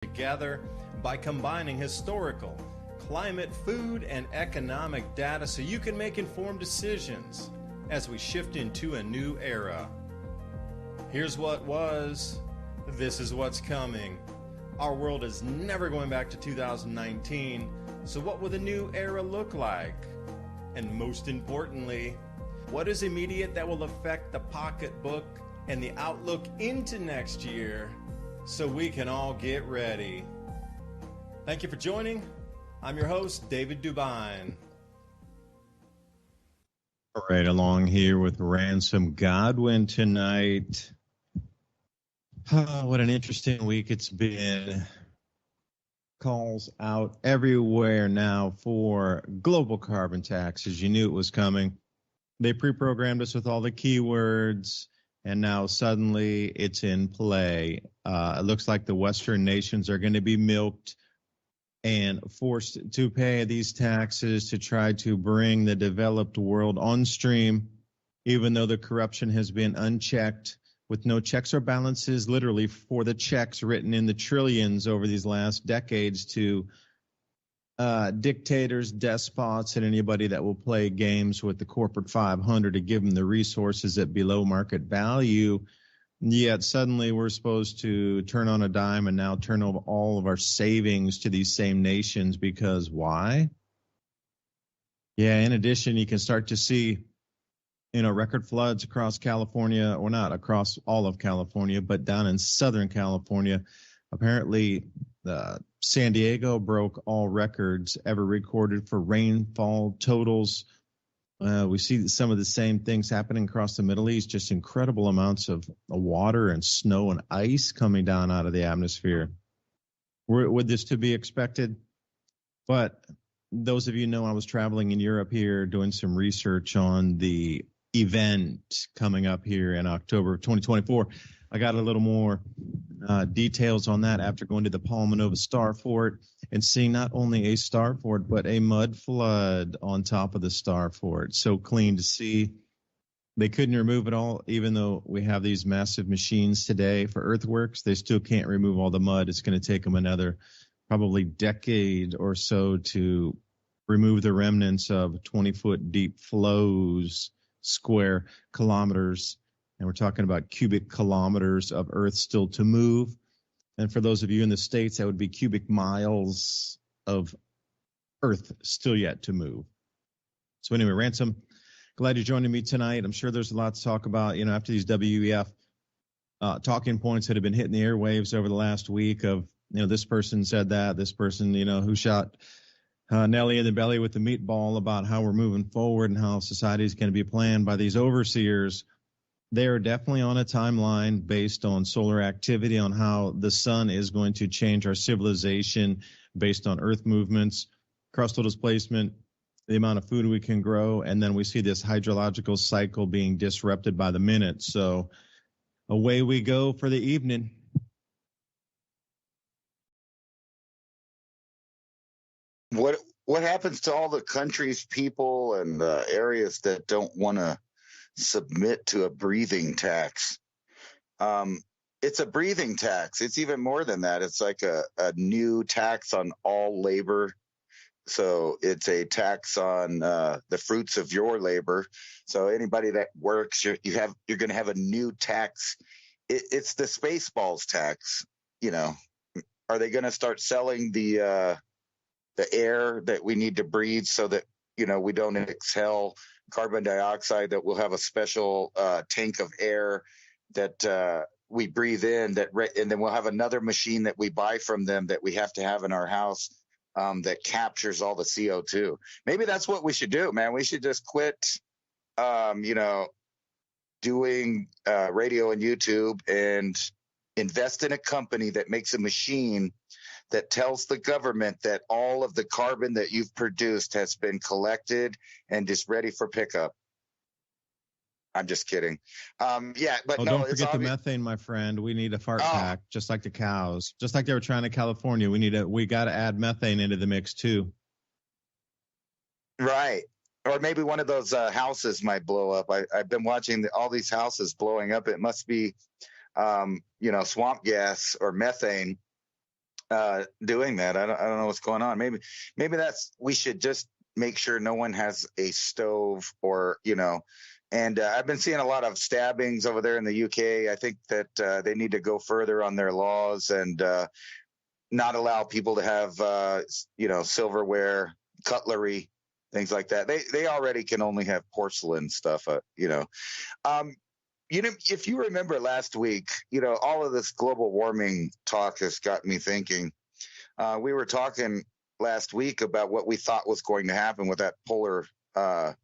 together by combining historical, climate, food, and economic data so you can make informed decisions as we shift into a new era. Here's what was, this is what's coming. Our world is never going back to 2019, so what will the new era look like? And most importantly, what is immediate that will affect the pocketbook and the outlook into next year so we can all get ready? Thank you for joining. I'm your host, David DuByne. Right along here with Ransom Godwin tonight. Oh, what an interesting week it's been. Calls out everywhere now for global carbon taxes. You knew it was coming. They pre-programmed us with all the keywords, and now suddenly it's in play. It looks like the Western nations are going to be milked and forced to pay these taxes to try to bring the developed world on stream, even though the corruption has been unchecked, with no checks or balances, literally, for the checks written in the trillions over these last decades to dictators, despots, and anybody that will play games with the corporate 500 to give them the resources at below market value. Yet suddenly we're supposed to turn on a dime and now turn over all of our savings to these same nations because why? Yeah, in addition, you can start to see, record floods across California, or not across all of California, but down in Southern California. Apparently, San Diego broke all records ever recorded for rainfall totals. We see some of the same things happening across the Middle East, just incredible amounts of water and snow and ice coming down out of the atmosphere. Would this to be expected? But those of you know I was traveling in Europe here doing some research on the event coming up here in October of 2024. I got a little more details on that after going to the Palma Nova Star Fort and seeing not only a star fort, but a mud flood on top of the star fort. So clean to see. They couldn't remove it all, even though we have these massive machines today for earthworks. They still can't remove all the mud. It's going to take them another probably decade or so to remove the remnants of 20-foot deep flows, square kilometers. And we're talking about cubic kilometers of earth still to move. And for those of you in the States, that would be cubic miles of earth still yet to move. So anyway, Ransom, glad you're joining me tonight. I'm sure there's a lot to talk about, after these WEF talking points that have been hitting the airwaves over the last week of, this person said that, this person, who shot Nelly in the belly with the meatball about how we're moving forward and how society is going to be planned by these overseers. They are definitely on a timeline based on solar activity, on how the sun is going to change our civilization based on earth movements, crustal displacement, the amount of food we can grow, and then we see this hydrological cycle being disrupted by the minute. So away we go for the evening. What happens to all the countries, people, and areas that don't want to submit to a breathing tax? It's a breathing tax. It's even more than that. It's like a new tax on all labor. So it's a tax on the fruits of your labor. So anybody that works, you're going to have a new tax. It's the Spaceballs tax. Are they going to start selling the air that we need to breathe so that we don't exhale carbon dioxide, that we'll have a special tank of air that we breathe in, and then we'll have another machine that we buy from them that we have to have in our house that captures all the CO2. Maybe that's what we should do, man. We should just quit, doing radio and YouTube and invest in a company that makes a machine that tells the government that all of the carbon that you've produced has been collected and is ready for pickup. I'm just kidding. But no, don't forget the methane, my friend. We need a fart pack, just like the cows, just like they were trying in California. We got to add methane into the mix too. Right. Or maybe one of those houses might blow up. I've been watching all these houses blowing up. It must be, swamp gas or methane doing that. I don't know what's going on. Maybe we should just make sure no one has a stove or, and I've been seeing a lot of stabbings over there in the UK. I think that they need to go further on their laws and not allow people to have, silverware, cutlery, things like that. They already can only have porcelain stuff, if you remember last week, all of this global warming talk has got me thinking. We were talking last week about what we thought was going to happen with that polar, kind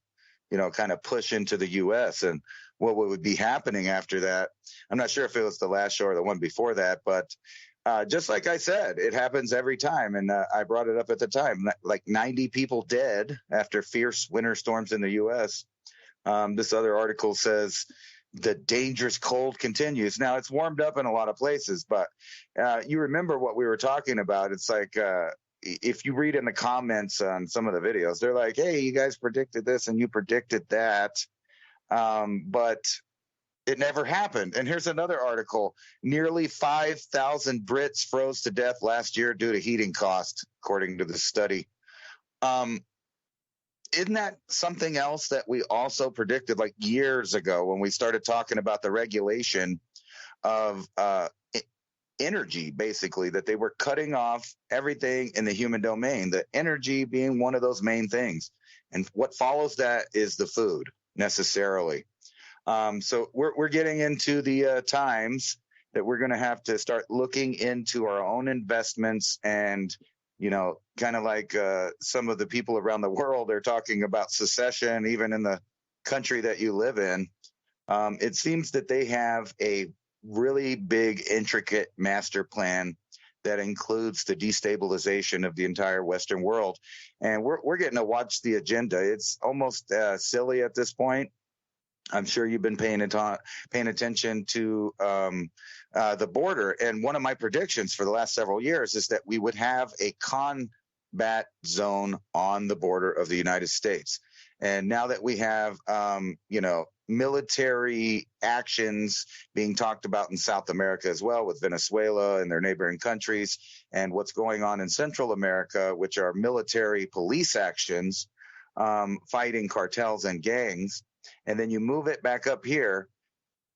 of push into the U.S. and what would be happening after that. I'm not sure if it was the last show or the one before that, but just like I said, it happens every time. And I brought it up at the time, like 90 people dead after fierce winter storms in the U.S. This other article says the dangerous cold continues. Now, it's warmed up in a lot of places, but you remember what we were talking about. It's like if you read in the comments on some of the videos, they're like, hey, you guys predicted this and you predicted that, but it never happened. And here's another article. Nearly 5,000 Brits froze to death last year due to heating costs, according to the study. Isn't that something else that we also predicted like years ago when we started talking about the regulation of energy, basically, that they were cutting off everything in the human domain, the energy being one of those main things. And what follows that is the food necessarily. So we're getting into the times that we're going to have to start looking into our own investments and kind of like some of the people around the world are talking about secession, even in the country that you live in. It seems that they have a really big, intricate master plan that includes the destabilization of the entire Western world. And we're getting to watch the agenda. It's almost silly at this point. I'm sure you've been paying attention to the border. And one of my predictions for the last several years is that we would have a combat zone on the border of the United States. And now that we have, military actions being talked about in South America as well, with Venezuela and their neighboring countries, and what's going on in Central America, which are military police actions fighting cartels and gangs. And then you move it back up here.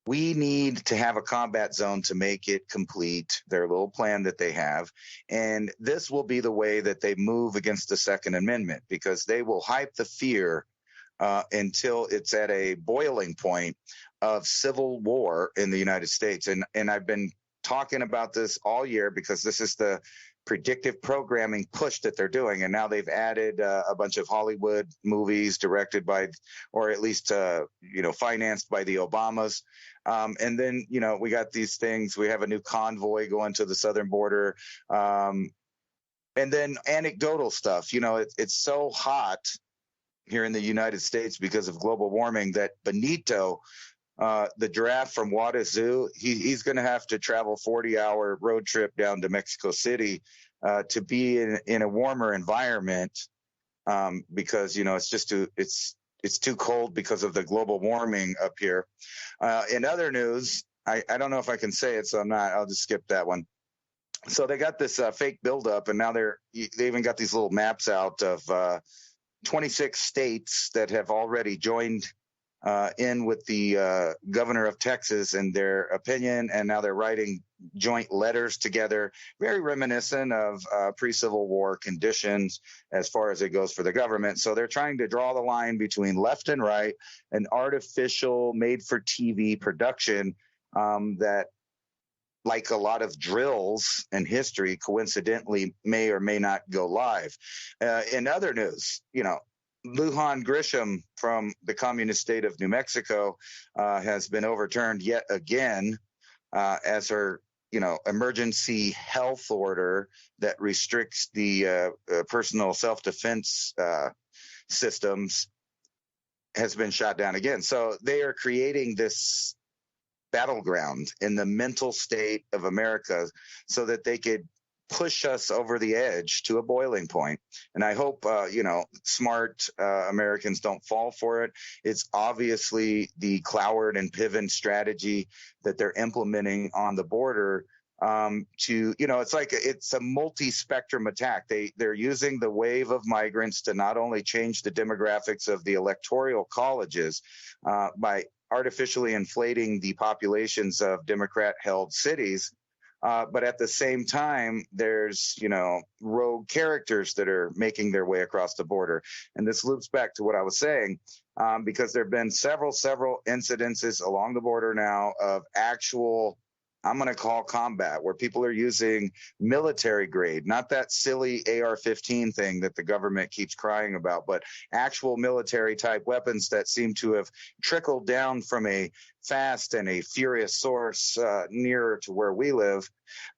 We need to have a combat zone to make it complete, their little plan that they have. And this will be the way that they move against the Second Amendment, because they will hype the fear until it's at a boiling point of civil war in the United States. And I've been talking about this all year because this is the predictive programming push that they're doing. And now they've added a bunch of Hollywood movies directed by, or at least, financed by the Obamas. And then, we got these things. We have a new convoy going to the southern border. And then anecdotal stuff. It's so hot here in the United States because of global warming that Benito, the giraffe from Wada Zoo, he's going to have to travel 40-hour road trip down to Mexico City to be in a warmer environment because it's just it's too cold because of the global warming up here. In other news, I don't know if I can say it, so I'll just skip that one. So they got this fake buildup, and now they even got these little maps out of 26 states that have already joined in with the governor of Texas in their opinion, and now they're writing joint letters together, very reminiscent of pre-Civil War conditions as far as it goes for the government. So they're trying to draw the line between left and right, an artificial made-for-TV production that, like a lot of drills in history, coincidentally may or may not go live. In other news, Lujan Grisham from the communist state of New Mexico has been overturned yet again as her, emergency health order that restricts the personal self-defense systems has been shot down again. So they are creating this battleground in the mental state of America so that they could push us over the edge to a boiling point. And I hope, smart Americans don't fall for it. It's obviously the Cloward and Piven strategy that they're implementing on the border to, it's a multi-spectrum attack. They're using the wave of migrants to not only change the demographics of the electoral colleges by artificially inflating the populations of Democrat-held cities, but at the same time, there's, rogue characters that are making their way across the border. And this loops back to what I was saying, because there have been several incidences along the border now of actual, I'm going to call combat, where people are using military grade, not that silly AR-15 thing that the government keeps crying about, but actual military type weapons that seem to have trickled down from a fast and a furious source nearer to where we live.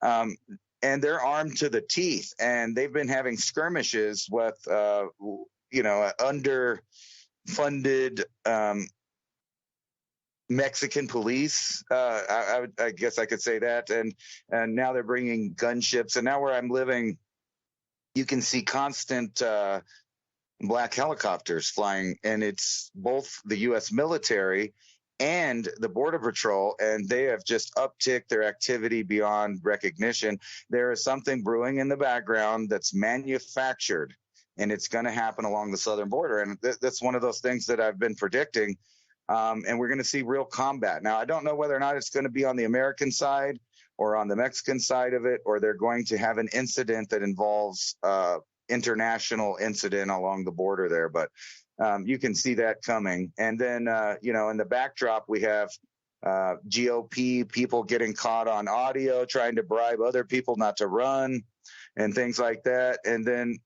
And they're armed to the teeth, and they've been having skirmishes with, underfunded Mexican police, I guess I could say that, and now they're bringing gunships, and now where I'm living, you can see constant black helicopters flying, and it's both the U.S. military and the Border Patrol, and they have just upticked their activity beyond recognition. There is something brewing in the background that's manufactured, and it's going to happen along the southern border, and that's one of those things that I've been predicting. And we're going to see real combat. Now, I don't know whether or not it's going to be on the American side or on the Mexican side of it, or they're going to have an incident that involves international incident along the border there. But you can see that coming. And then, in the backdrop, we have GOP people getting caught on audio, trying to bribe other people not to run and things like that. And then,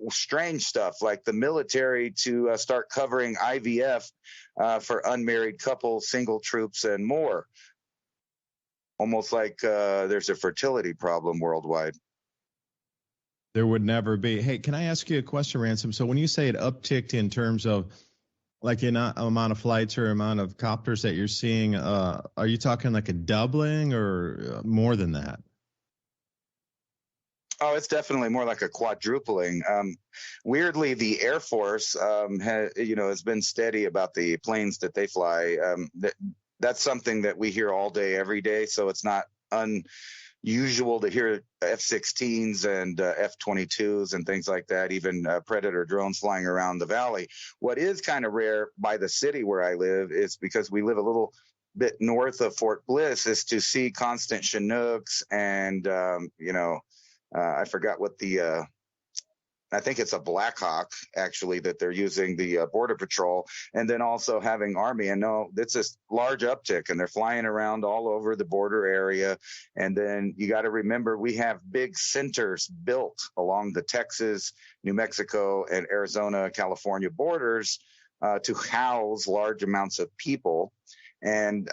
strange stuff like the military to start covering IVF for unmarried couples, single troops, and more. Almost like there's a fertility problem worldwide. There would never be. Hey, can I ask you a question, Ransom? So when you say it upticked in terms of like the amount of flights or amount of copters that you're seeing, are you talking like a doubling or more than that? Oh, it's definitely more like a quadrupling. Weirdly, the Air Force has been steady about the planes that they fly. That's something that we hear all day, every day. So it's not unusual to hear F-16s and F-22s and things like that, even Predator drones flying around the valley. What is kind of rare by the city where I live is because we live a little bit north of Fort Bliss, is to see constant Chinooks and, I forgot what I think it's a Black Hawk, actually, that they're using, the Border Patrol, and then also having Army. And no, it's a large uptick, and they're flying around all over the border area. And then you got to remember, we have big centers built along the Texas, New Mexico, and Arizona, California borders to house large amounts of people. And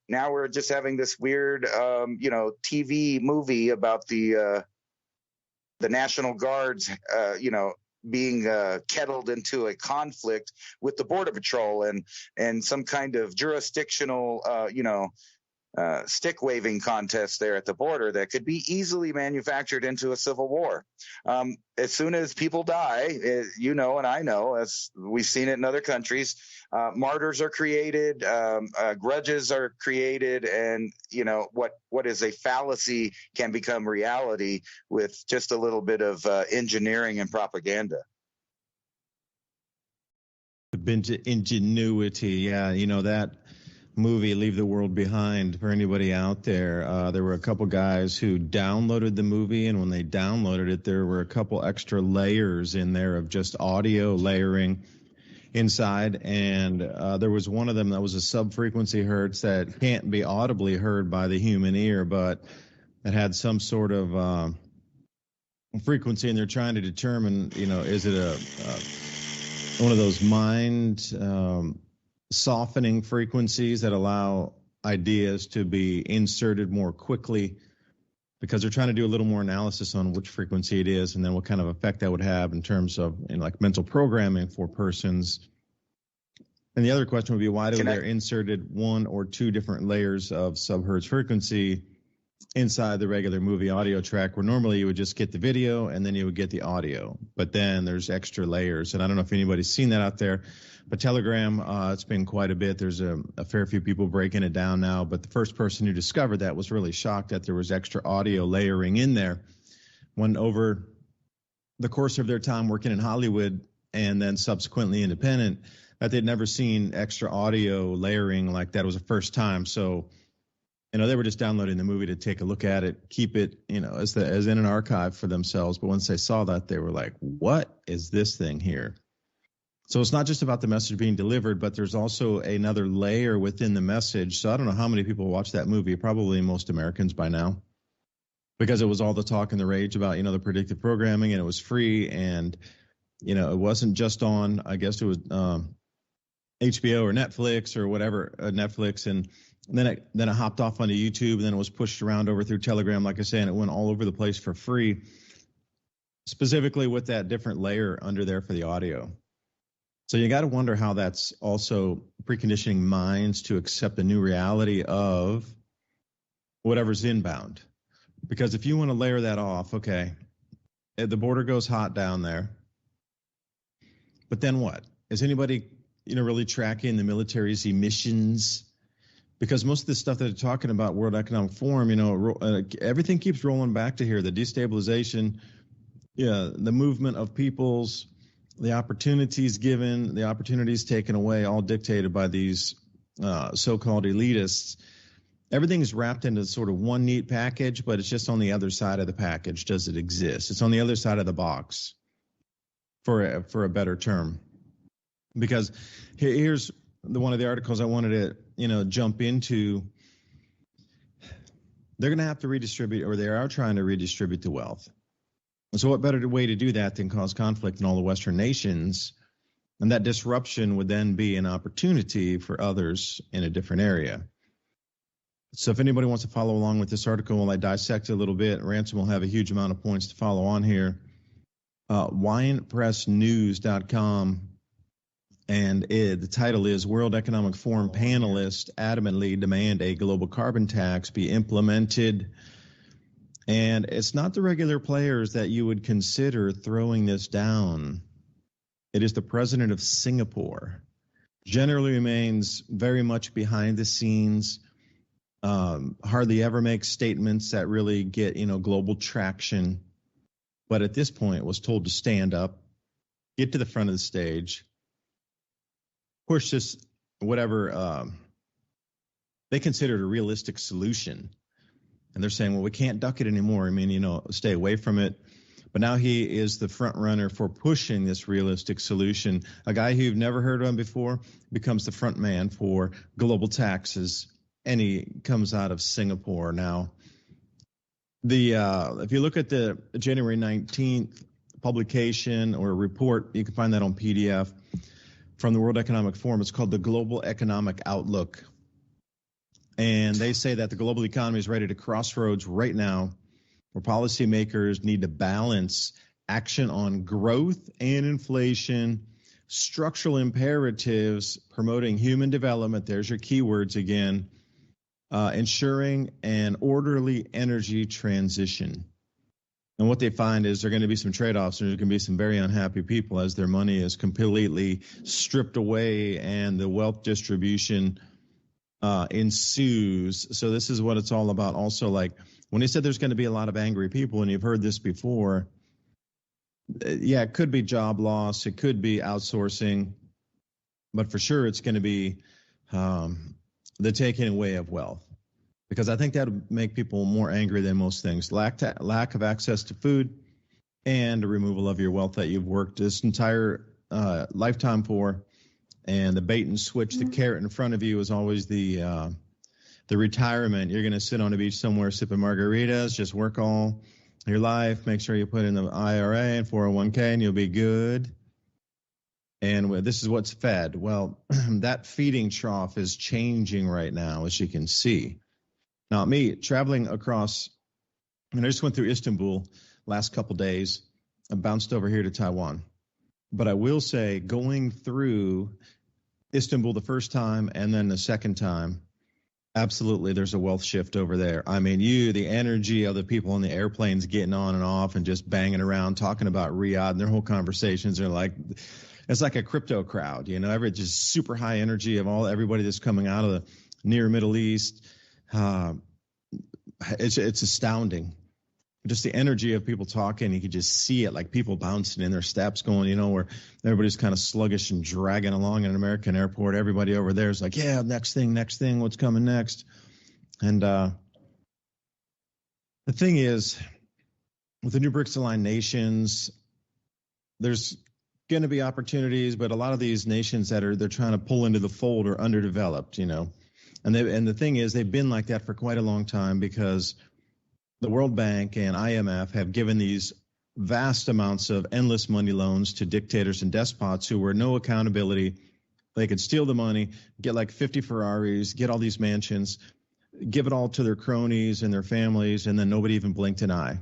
now we're just having this weird, TV movie about the National Guards, being kettled into a conflict with the Border Patrol and some kind of jurisdictional, stick waving contest there at the border that could be easily manufactured into a civil war. As soon as people die, and I know, as we've seen it in other countries, martyrs are created, grudges are created, and what is a fallacy can become reality with just a little bit of engineering and propaganda. Ingenuity, yeah, that movie Leave the World Behind, for anybody out there, there were a couple guys who downloaded the movie, and when they downloaded it, there were a couple extra layers in there of just audio layering inside, and there was one of them that was a sub-frequency hertz that can't be audibly heard by the human ear, but it had some sort of frequency, and they're trying to determine, is it one of those mind softening frequencies that allow ideas to be inserted more quickly, because they're trying to do a little more analysis on which frequency it is and then what kind of effect that would have in terms of like mental programming for persons. And the other question would be, why do they inserted one or two different layers of subhertz frequency inside the regular movie audio track, where normally you would just get the video and then you would get the audio. But then there's extra layers. And I don't know if anybody's seen that out there, but Telegram, it's been quite a bit. There's a fair few people breaking it down now. But the first person who discovered that was really shocked that there was extra audio layering in there, when over the course of their time working in Hollywood and then subsequently independent, that they'd never seen extra audio layering like that. It was the first time. So, they were just downloading the movie to take a look at it, keep it, as in an archive for themselves. But once they saw that, they were like, what is this thing here? So it's not just about the message being delivered, but there's also another layer within the message. So I don't know how many people watch that movie, probably most Americans by now, because it was all the talk and the rage about, the predictive programming, and it was free. And, it wasn't just on, I guess it was HBO or Netflix or whatever, Netflix. And then it hopped off onto YouTube, and then it was pushed around over through Telegram, like I say, and it went all over the place for free, specifically with that different layer under there for the audio. So you got to wonder how that's also preconditioning minds to accept the new reality of whatever's inbound. Because if you want to layer that off, okay, the border goes hot down there, but then what? Is anybody, really tracking the military's emissions? Because most of the stuff that they're talking about, World Economic Forum, everything keeps rolling back to here. The destabilization, the movement of peoples, the opportunities given, the opportunities taken away, all dictated by these so-called elitists. Everything is wrapped into sort of one neat package, but it's just on the other side of the package. Does it exist? It's on the other side of the box, for a better term. Because here's one of the articles I wanted to, jump into. They're going to have to redistribute, or they are trying to redistribute the wealth. And so what better way to do that than cause conflict in all the Western nations? And that disruption would then be an opportunity for others in a different area. So if anybody wants to follow along with this article while I dissect it a little bit, Ransom will have a huge amount of points to follow on here. WinePressNews.com. And the title is World Economic Forum Panelists Adamantly Demand a Global Carbon Tax Be Implemented. And it's not the regular players that you would consider throwing this down. It is the president of Singapore. Generally remains very much behind the scenes, hardly ever makes statements that really get, global traction. But at this point was told to stand up, get to the front of the stage, push this, whatever they considered a realistic solution. And they're saying, well, we can't duck it anymore. Stay away from it. But now he is the front runner for pushing this realistic solution. A guy who you've never heard of before becomes the front man for global taxes, and he comes out of Singapore. Now, if you look at the January 19th publication or report, you can find that on PDF from the World Economic Forum. It's called the Global Economic Outlook. And they say that the global economy is ready to crossroads right now, where policymakers need to balance action on growth and inflation, structural imperatives, promoting human development. There's your keywords again. Ensuring an orderly energy transition. And what they find is there are going to be some trade-offs, and there's going to be some very unhappy people as their money is completely stripped away and the wealth distribution ensues. So this is what it's all about. Also, like when he said there's going to be a lot of angry people, and you've heard this before, it could be job loss, it could be outsourcing, but for sure it's going to be the taking away of wealth. Because I think that would make people more angry than most things. Lack of access to food and the removal of your wealth that you've worked this entire lifetime for. And the bait and switch, the carrot in front of you is always the retirement. You're going to sit on a beach somewhere sipping margaritas, just work all your life. Make sure you put in the IRA and 401k and you'll be good. And this is what's fed. Well, that feeding trough is changing right now, as you can see. Now, me traveling across, I just went through Istanbul last couple days. I bounced over here to Taiwan. But I will say, going through Istanbul the first time and then the second time, Absolutely. There's a wealth shift over there. I mean, the energy of the people on the airplanes getting on and off and just banging around, talking about Riyadh, and their whole conversations are like, it's like a crypto crowd, just super high energy of everybody that's coming out of the near Middle East. It's astounding. Just the energy of people talking, you could just see it, like people bouncing in their steps going, where everybody's kind of sluggish and dragging along in an American airport. Everybody over there is like, yeah, next thing, what's coming next? And the thing is, with the new BRICS aligned nations, there's going to be opportunities, but a lot of these nations they're trying to pull into the fold are underdeveloped, and the thing is, they've been like that for quite a long time because the World Bank and IMF have given these vast amounts of endless money loans to dictators and despots who were no accountability. They could steal the money, get like 50 Ferraris, get all these mansions, give it all to their cronies and their families, and then nobody even blinked an eye.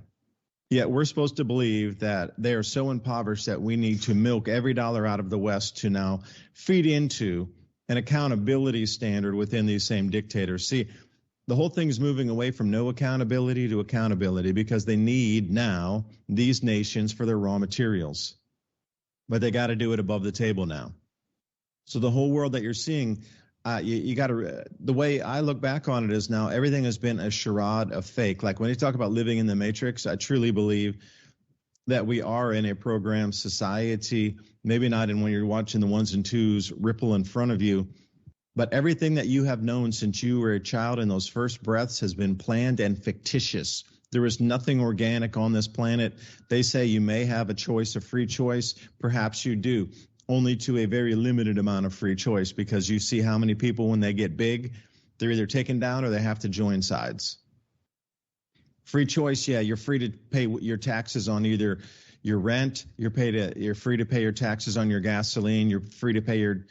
Yet we're supposed to believe that they are so impoverished that we need to milk every dollar out of the West to now feed into an accountability standard within these same dictators. See, the whole thing is moving away from no accountability to accountability because they need now these nations for their raw materials. But they got to do it above the table now. So the whole world that you're seeing, you got to, the way I look back on it is now everything has been a charade, a fake. Like when you talk about living in the matrix, I truly believe that we are in a programmed society, maybe not in when you're watching the ones and twos ripple in front of you. But everything that you have known since you were a child in those first breaths has been planned and fictitious. There is nothing organic on this planet. They say you may have a choice, a free choice. Perhaps you do, only to a very limited amount of free choice because you see how many people, when they get big, they're either taken down or they have to join sides. Free choice, yeah, you're free to pay your taxes on either your rent, you're free to pay your taxes on your gasoline, you're free to pay your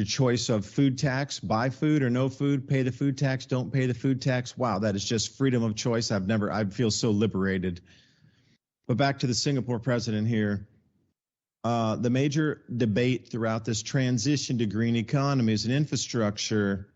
choice of food tax, buy food or no food, pay the food tax, don't pay the food tax. Wow, that is just freedom of choice. I feel so liberated. But back to the Singapore president here. The major debate throughout this transition to green economies and infrastructure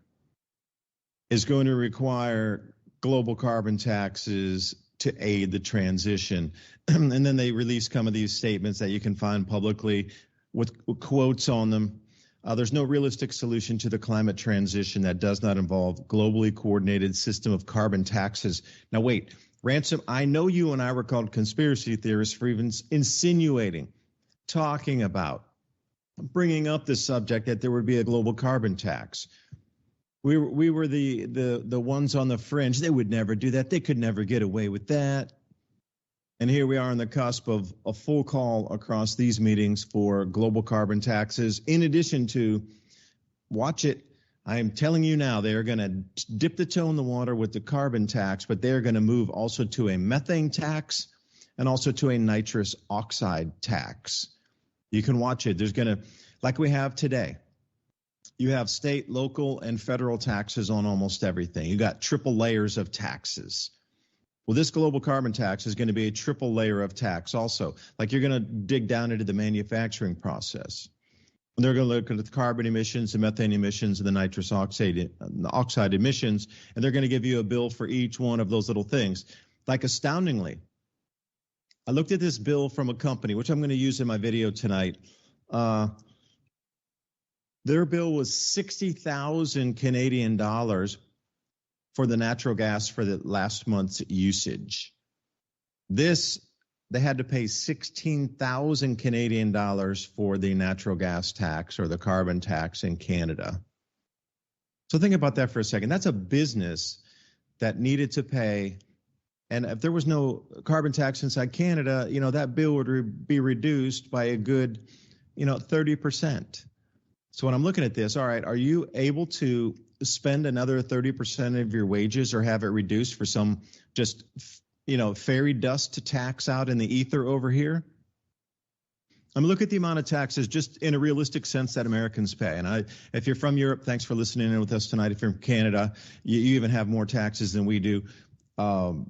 is going to require global carbon taxes to aid the transition. And then they release some of these statements that you can find publicly with quotes on them. There's no realistic solution to the climate transition that does not involve globally coordinated system of carbon taxes. Now, wait, Ransom, I know you and I were called conspiracy theorists for even insinuating, talking about, bringing up this subject that there would be a global carbon tax. We were the ones on the fringe. They would never do that. They could never get away with that. And here we are on the cusp of a full call across these meetings for global carbon taxes. In addition to, watch it, I am telling you now, they are going to dip the toe in the water with the carbon tax, but they are going to move also to a methane tax and also to a nitrous oxide tax. You can watch it. There's going to, like we have today, you have state, local, and federal taxes on almost everything. You got triple layers of taxes. Well, this global carbon tax is going to be a triple layer of tax also. Like you're going to dig down into the manufacturing process. And they're going to look at the carbon emissions, the methane emissions, and the nitrous oxide emissions, and they're going to give you a bill for each one of those little things. Like astoundingly, I looked at this bill from a company, which I'm going to use in my video tonight. Their bill was 60,000 Canadian dollars for the natural gas for the last month's usage. This, they had to pay 16,000 Canadian dollars for the natural gas tax or the carbon tax in Canada. So think about that for a second. That's a business that needed to pay. And if there was no carbon tax inside Canada, that bill would be reduced by a good, 30%. So when I'm looking at this, all right, are you able to spend another 30% of your wages or have it reduced for some just, fairy dust to tax out in the ether over here? Look at the amount of taxes just in a realistic sense that Americans pay. And if you're from Europe, thanks for listening in with us tonight. If you're from Canada, you even have more taxes than we do. The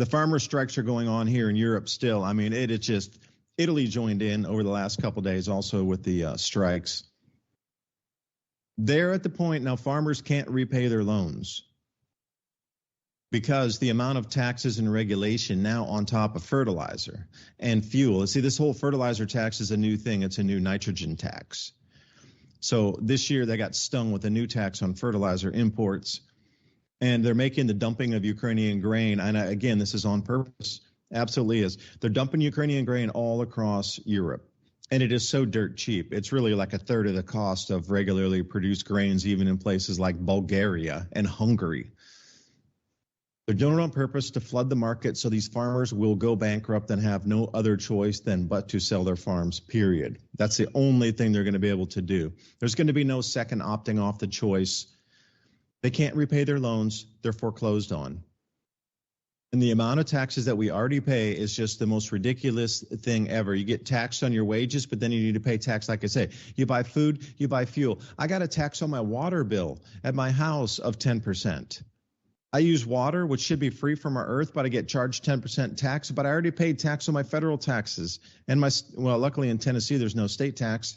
farmer strikes are going on here in Europe still. It's just Italy joined in over the last couple of days also with the strikes. They're at the point now farmers can't repay their loans because the amount of taxes and regulation now on top of fertilizer and fuel. See, this whole fertilizer tax is a new thing. It's a new nitrogen tax. So this year they got stung with a new tax on fertilizer imports, and they're making the dumping of Ukrainian grain. And again, this is on purpose. Absolutely is. They're dumping Ukrainian grain all across Europe. And it is so dirt cheap. It's really like a third of the cost of regularly produced grains, even in places like Bulgaria and Hungary. They're doing it on purpose to flood the market so these farmers will go bankrupt and have no other choice than but to sell their farms, period. That's the only thing they're going to be able to do. There's going to be no second opting off the choice. They can't repay their loans. They're foreclosed on. And the amount of taxes that we already pay is just the most ridiculous thing ever. You get taxed on your wages, but then you need to pay tax, like I say. You buy food, you buy fuel. I got a tax on my water bill at my house of 10%. I use water, which should be free from our earth, but I get charged 10% tax. But I already paid tax on my federal taxes. And luckily in Tennessee, there's no state tax.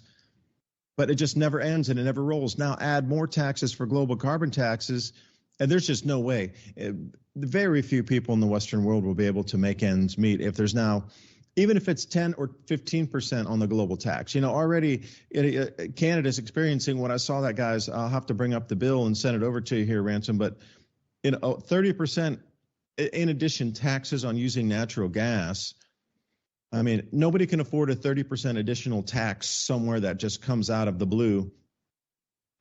But it just never ends and it never rolls. Now add more taxes for global carbon taxes, and there's just no way. Very few people in the Western world will be able to make ends meet if there's now, even if it's 10 or 15% on the global tax. You know, already Canada's experiencing what I saw that, guys. I'll have to bring up the bill and send it over to you here, Ransom. But 30% in addition taxes on using natural gas. I mean, nobody can afford a 30% additional tax somewhere that just comes out of the blue,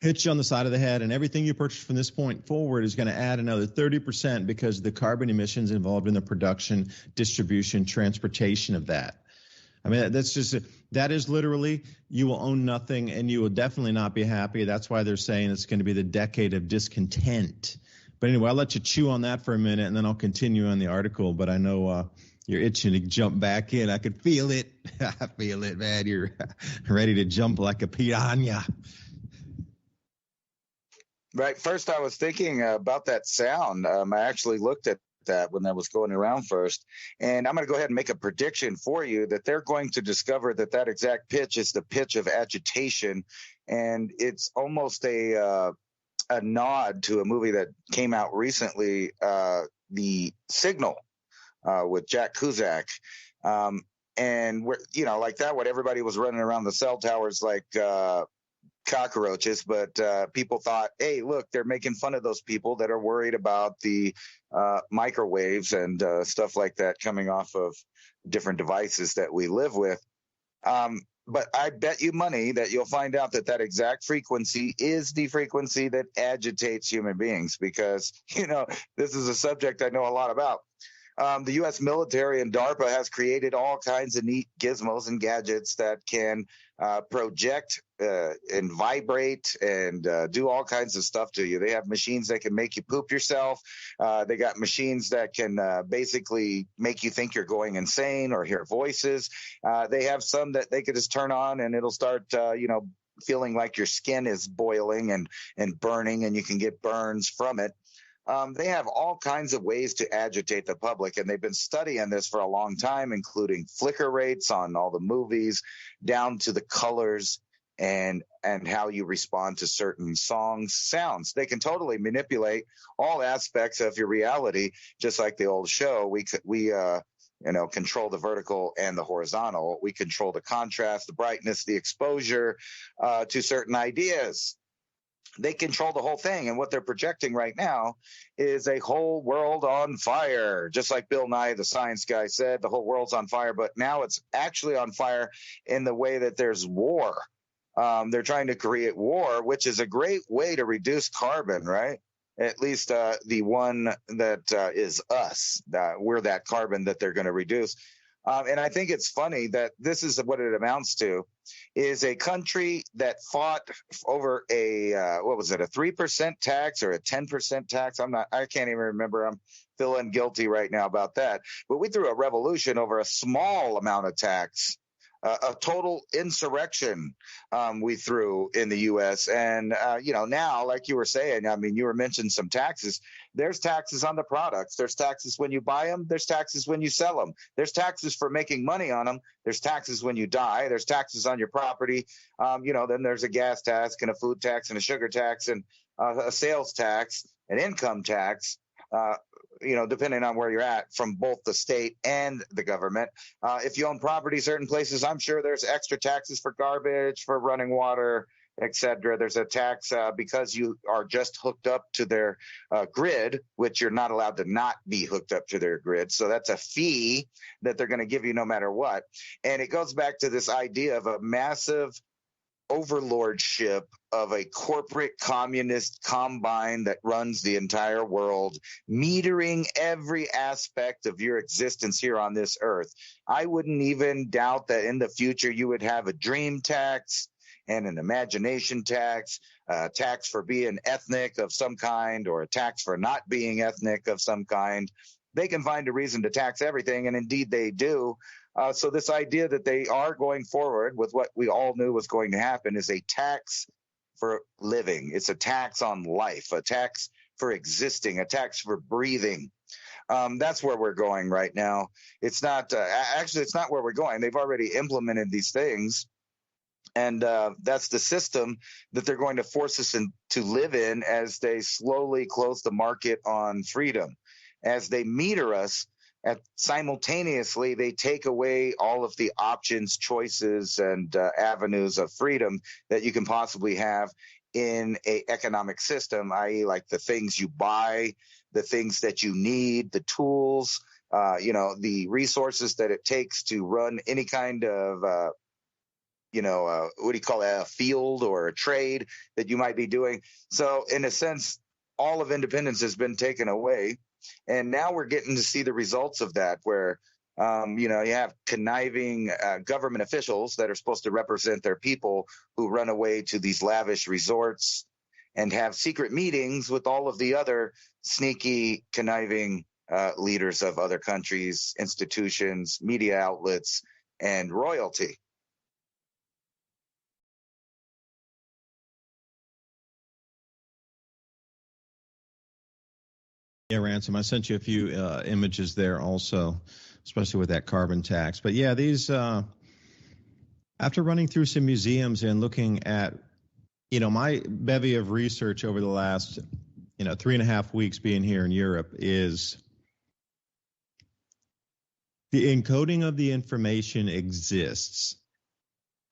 hits you on the side of the head, and everything you purchase from this point forward is going to add another 30% because of the carbon emissions involved in the production, distribution, transportation of that. I mean, that is literally, you will own nothing and you will definitely not be happy. That's why they're saying it's going to be the decade of discontent. But anyway, I'll let you chew on that for a minute, and then I'll continue on the article. But I know you're itching to jump back in. I could feel it. I feel it, man. You're ready to jump like a piranha. Right. First, I was thinking about that sound. I actually looked at that when that was going around first. And I'm going to go ahead and make a prediction for you that they're going to discover that exact pitch is the pitch of agitation. And it's almost a nod to a movie that came out recently, The Signal, with Jack Cusack. And like that, what everybody was running around the cell towers like cockroaches, but people thought, hey, look, they're making fun of those people that are worried about the microwaves and stuff like that coming off of different devices that we live with. But I bet you money that you'll find out that exact frequency is the frequency that agitates human beings, because, this is a subject I know a lot about. The U.S. military and DARPA has created all kinds of neat gizmos and gadgets that can project and vibrate and do all kinds of stuff to you. They have machines that can make you poop yourself. They got machines that can basically make you think you're going insane or hear voices. They have some that they could just turn on and it'll start, feeling like your skin is boiling and burning, and you can get burns from it. They have all kinds of ways to agitate the public, and they've been studying this for a long time, including flicker rates on all the movies, down to the colors and how you respond to certain songs, sounds. They can totally manipulate all aspects of your reality, just like the old show. We control the vertical and the horizontal. We control the contrast, the brightness, the exposure to certain ideas. They control the whole thing. And what they're projecting right now is a whole world on fire. Just like Bill Nye, the science guy, said, the whole world's on fire. But now it's actually on fire in the way that there's war. They're trying to create war, which is a great way to reduce carbon, right? At least the one that is us. We're that carbon that they're going to reduce. And I think it's funny that this is what it amounts to, is a country that fought over a 3% tax or a 10% tax. I can't even remember. I'm feeling guilty right now about that. But we threw a revolution over a small amount of tax a total insurrection we threw in the U.S. And, now, like you were saying, I mean, you were mentioning some taxes. There's taxes on the products. There's taxes when you buy them. There's taxes when you sell them. There's taxes for making money on them. There's taxes when you die. There's taxes on your property. Then there's a gas tax and a food tax and a sugar tax and a sales tax, an income tax. Depending on where you're at, from both the state and the government. If you own property, certain places, I'm sure there's extra taxes for garbage, for running water, etc. There's a tax because you are just hooked up to their grid, which you're not allowed to not be hooked up to their grid. So that's a fee that they're going to give you no matter what. And it goes back to this idea of a massive overlordship of a corporate communist combine that runs the entire world, metering every aspect of your existence here on this earth. I wouldn't even doubt that in the future you would have a dream tax and an imagination tax, a tax for being ethnic of some kind, or a tax for not being ethnic of some kind. They can find a reason to tax everything, and indeed they do. So this idea that they are going forward with what we all knew was going to happen is a tax for living. It's a tax on life, a tax for existing, a tax for breathing. That's where we're going right now. It's not it's not where we're going. They've already implemented these things. And that's the system that they're going to force us to live in as they slowly close the market on freedom, as they meter us. Simultaneously, they take away all of the options, choices, and avenues of freedom that you can possibly have in an economic system, i.e. like the things you buy, the things that you need, the tools, the resources that it takes to run any kind of, what do you call it, a field or a trade that you might be doing. So in a sense, all of independence has been taken away. And now we're getting to see the results of that, where, you have conniving government officials that are supposed to represent their people who run away to these lavish resorts and have secret meetings with all of the other sneaky, conniving leaders of other countries, institutions, media outlets, and royalty. Yeah, Ransom, I sent you a few images there also, especially with that carbon tax. But yeah, these, after running through some museums and looking at, my bevy of research over the last, 3.5 weeks being here in Europe, is the encoding of the information exists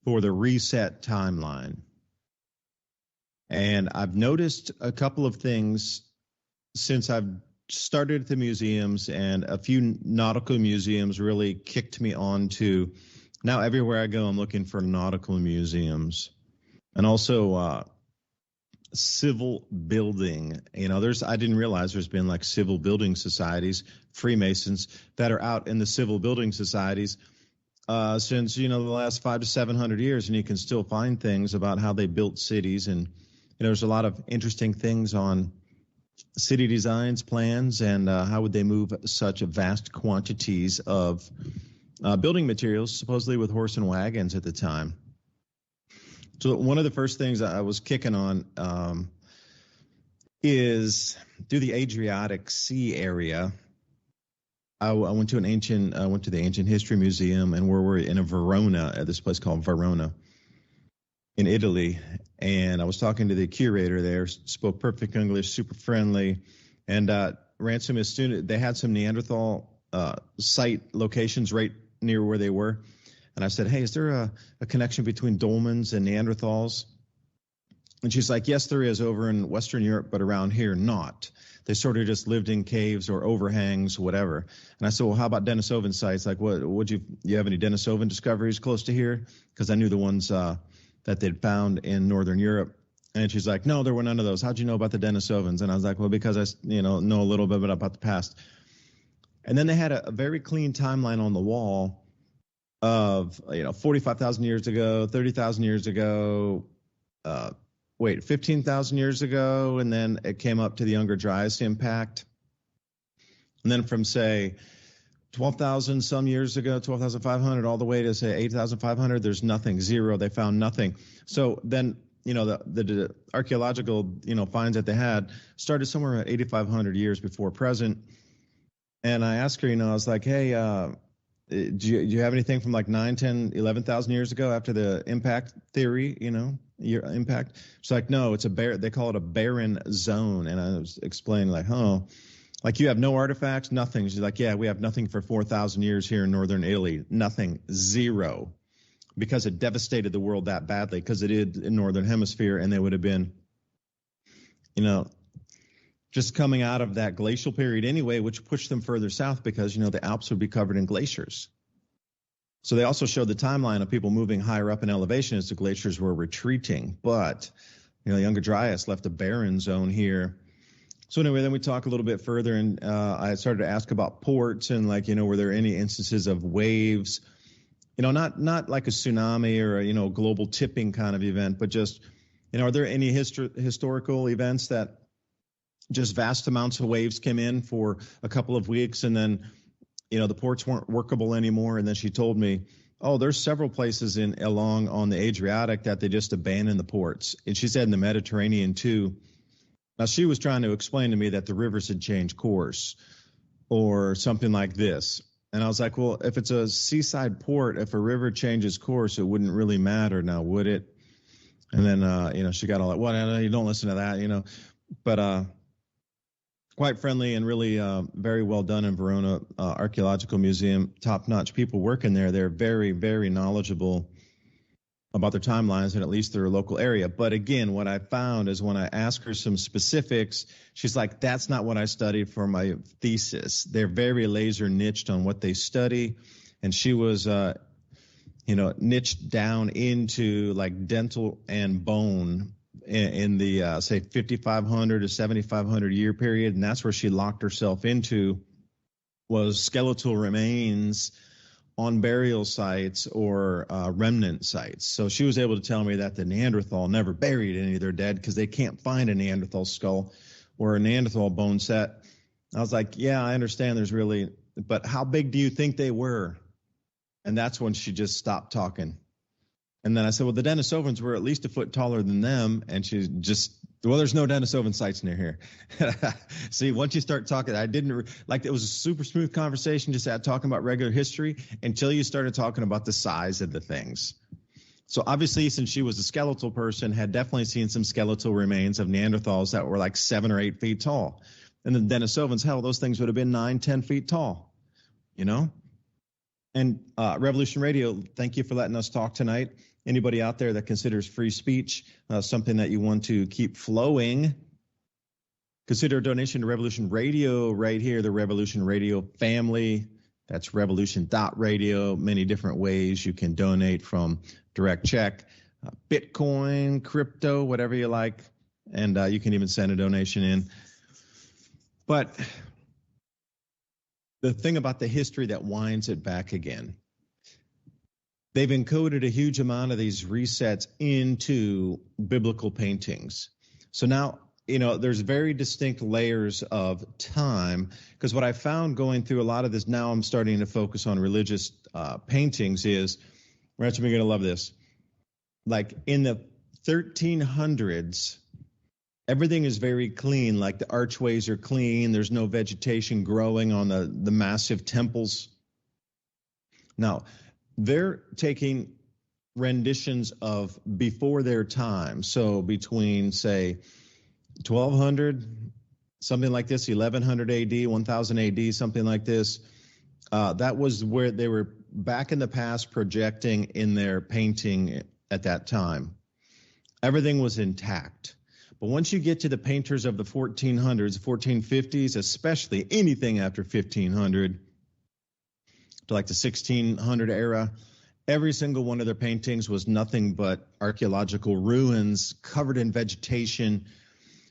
for the reset timeline. And I've noticed a couple of things since I've started at the museums, and a few nautical museums really kicked me on to, now everywhere I go, I'm looking for nautical museums. And also civil building. I didn't realize there's been like civil building societies, Freemasons, that are out in the civil building societies since, the last 500 to 700 years. And you can still find things about how they built cities. And, there's a lot of interesting things on city designs, plans, and how would they move such vast quantities of building materials, supposedly with horse and wagons at the time. So one of the first things I was kicking on is through the Adriatic Sea area. I went to the Ancient History Museum, and we're in Verona, at this place called Verona in Italy. And I was talking to the curator there, spoke perfect English, super friendly. And Ransom, as soon they had some Neanderthal site locations right near where they were. And I said, hey, is there a connection between dolmens and Neanderthals? And she's like, yes, there is over in Western Europe, but around here, not. They sort of just lived in caves or overhangs, whatever. And I said, well, how about Denisovan sites? Like, would you have any Denisovan discoveries close to here? Because I knew the ones that they'd found in Northern Europe. And she's like, no, there were none of those. How'd you know about the Denisovans? And I was like, well, because I know a little bit about the past. And then they had a very clean timeline on the wall of 45,000 years ago, 30,000 years ago, 15,000 years ago, and then it came up to the Younger Dryas impact. And then from, say, 12,000 some years ago, 12,500, all the way to say 8,500, there's nothing, zero. They found nothing. So then, the archaeological, finds that they had started somewhere at 8,500 years before present. And I asked her, I was like, hey, do you have anything from like 9, 10, 11,000 years ago after the impact theory, your impact? She's like, no, it's they call it a barren zone. And I was explaining like, like you have no artifacts, nothing. She's like, yeah, we have nothing for 4,000 years here in northern Italy. Nothing, zero, because it devastated the world that badly, because it did in northern hemisphere, and they would have been, just coming out of that glacial period anyway, which pushed them further south because, the Alps would be covered in glaciers. So they also showed the timeline of people moving higher up in elevation as the glaciers were retreating. But, Younger Dryas left a barren zone here. So anyway, then we talk a little bit further, and I started to ask about ports and were there any instances of waves, not like a tsunami or a, global tipping kind of event, but just, are there any historical events that just vast amounts of waves came in for a couple of weeks, and then, the ports weren't workable anymore. And then she told me, there's several places along on the Adriatic that they just abandoned the ports. And she said in the Mediterranean too. Now, she was trying to explain to me that the rivers had changed course or something like this. And I was like, well, if it's a seaside port, if a river changes course, it wouldn't really matter now, would it? And then, she got all like, well, you don't listen to that, But quite friendly and really very well done in Verona Archaeological Museum. Top-notch people working there. They're very, very knowledgeable about their timelines and at least their local area. But again, what I found is when I ask her some specifics, she's like, that's not what I studied for my thesis. They're very laser niched on what they study. And she was, niched down into like dental and bone in the, say, 5,500 to 7,500 year period. And that's where she locked herself into, was skeletal remains on burial sites or remnant sites. So she was able to tell me that the Neanderthal never buried any of their dead because they can't find a Neanderthal skull or a Neanderthal bone set. I was like, yeah, I understand but how big do you think they were? And that's when she just stopped talking. And then I said, well, the Denisovans were at least a foot taller than them. And she just, there's no Denisovan sites near here. See, once you start talking, it was a super smooth conversation, just talking about regular history until you started talking about the size of the things. So obviously, since she was a skeletal person, had definitely seen some skeletal remains of Neanderthals that were like 7 or 8 feet tall. And the Denisovans, hell, those things would have been 9, 10 feet tall, And Revolution Radio, thank you for letting us talk tonight. Anybody out there that considers free speech something that you want to keep flowing, consider a donation to Revolution Radio right here, the Revolution Radio family. That's revolution.radio. Many different ways you can donate, from direct check, Bitcoin, crypto, whatever you like. And you can even send a donation in. But the thing about the history that winds it back again, they've encoded a huge amount of these resets into biblical paintings. So now, there's very distinct layers of time, because what I found going through a lot of this, now I'm starting to focus on religious paintings, is, Ransom, you're going to love this. Like in the 1300s, everything is very clean. Like the archways are clean. There's no vegetation growing on the massive temples. Now, they're taking renditions of before their time. So between, say, 1200, something like this, 1100 AD, 1000 AD, something like this. That was where they were back in the past projecting in their painting at that time. Everything was intact. But once you get to the painters of the 1400s, 1450s, especially anything after 1500, to like the 1600 era, every single one of their paintings was nothing but archaeological ruins covered in vegetation.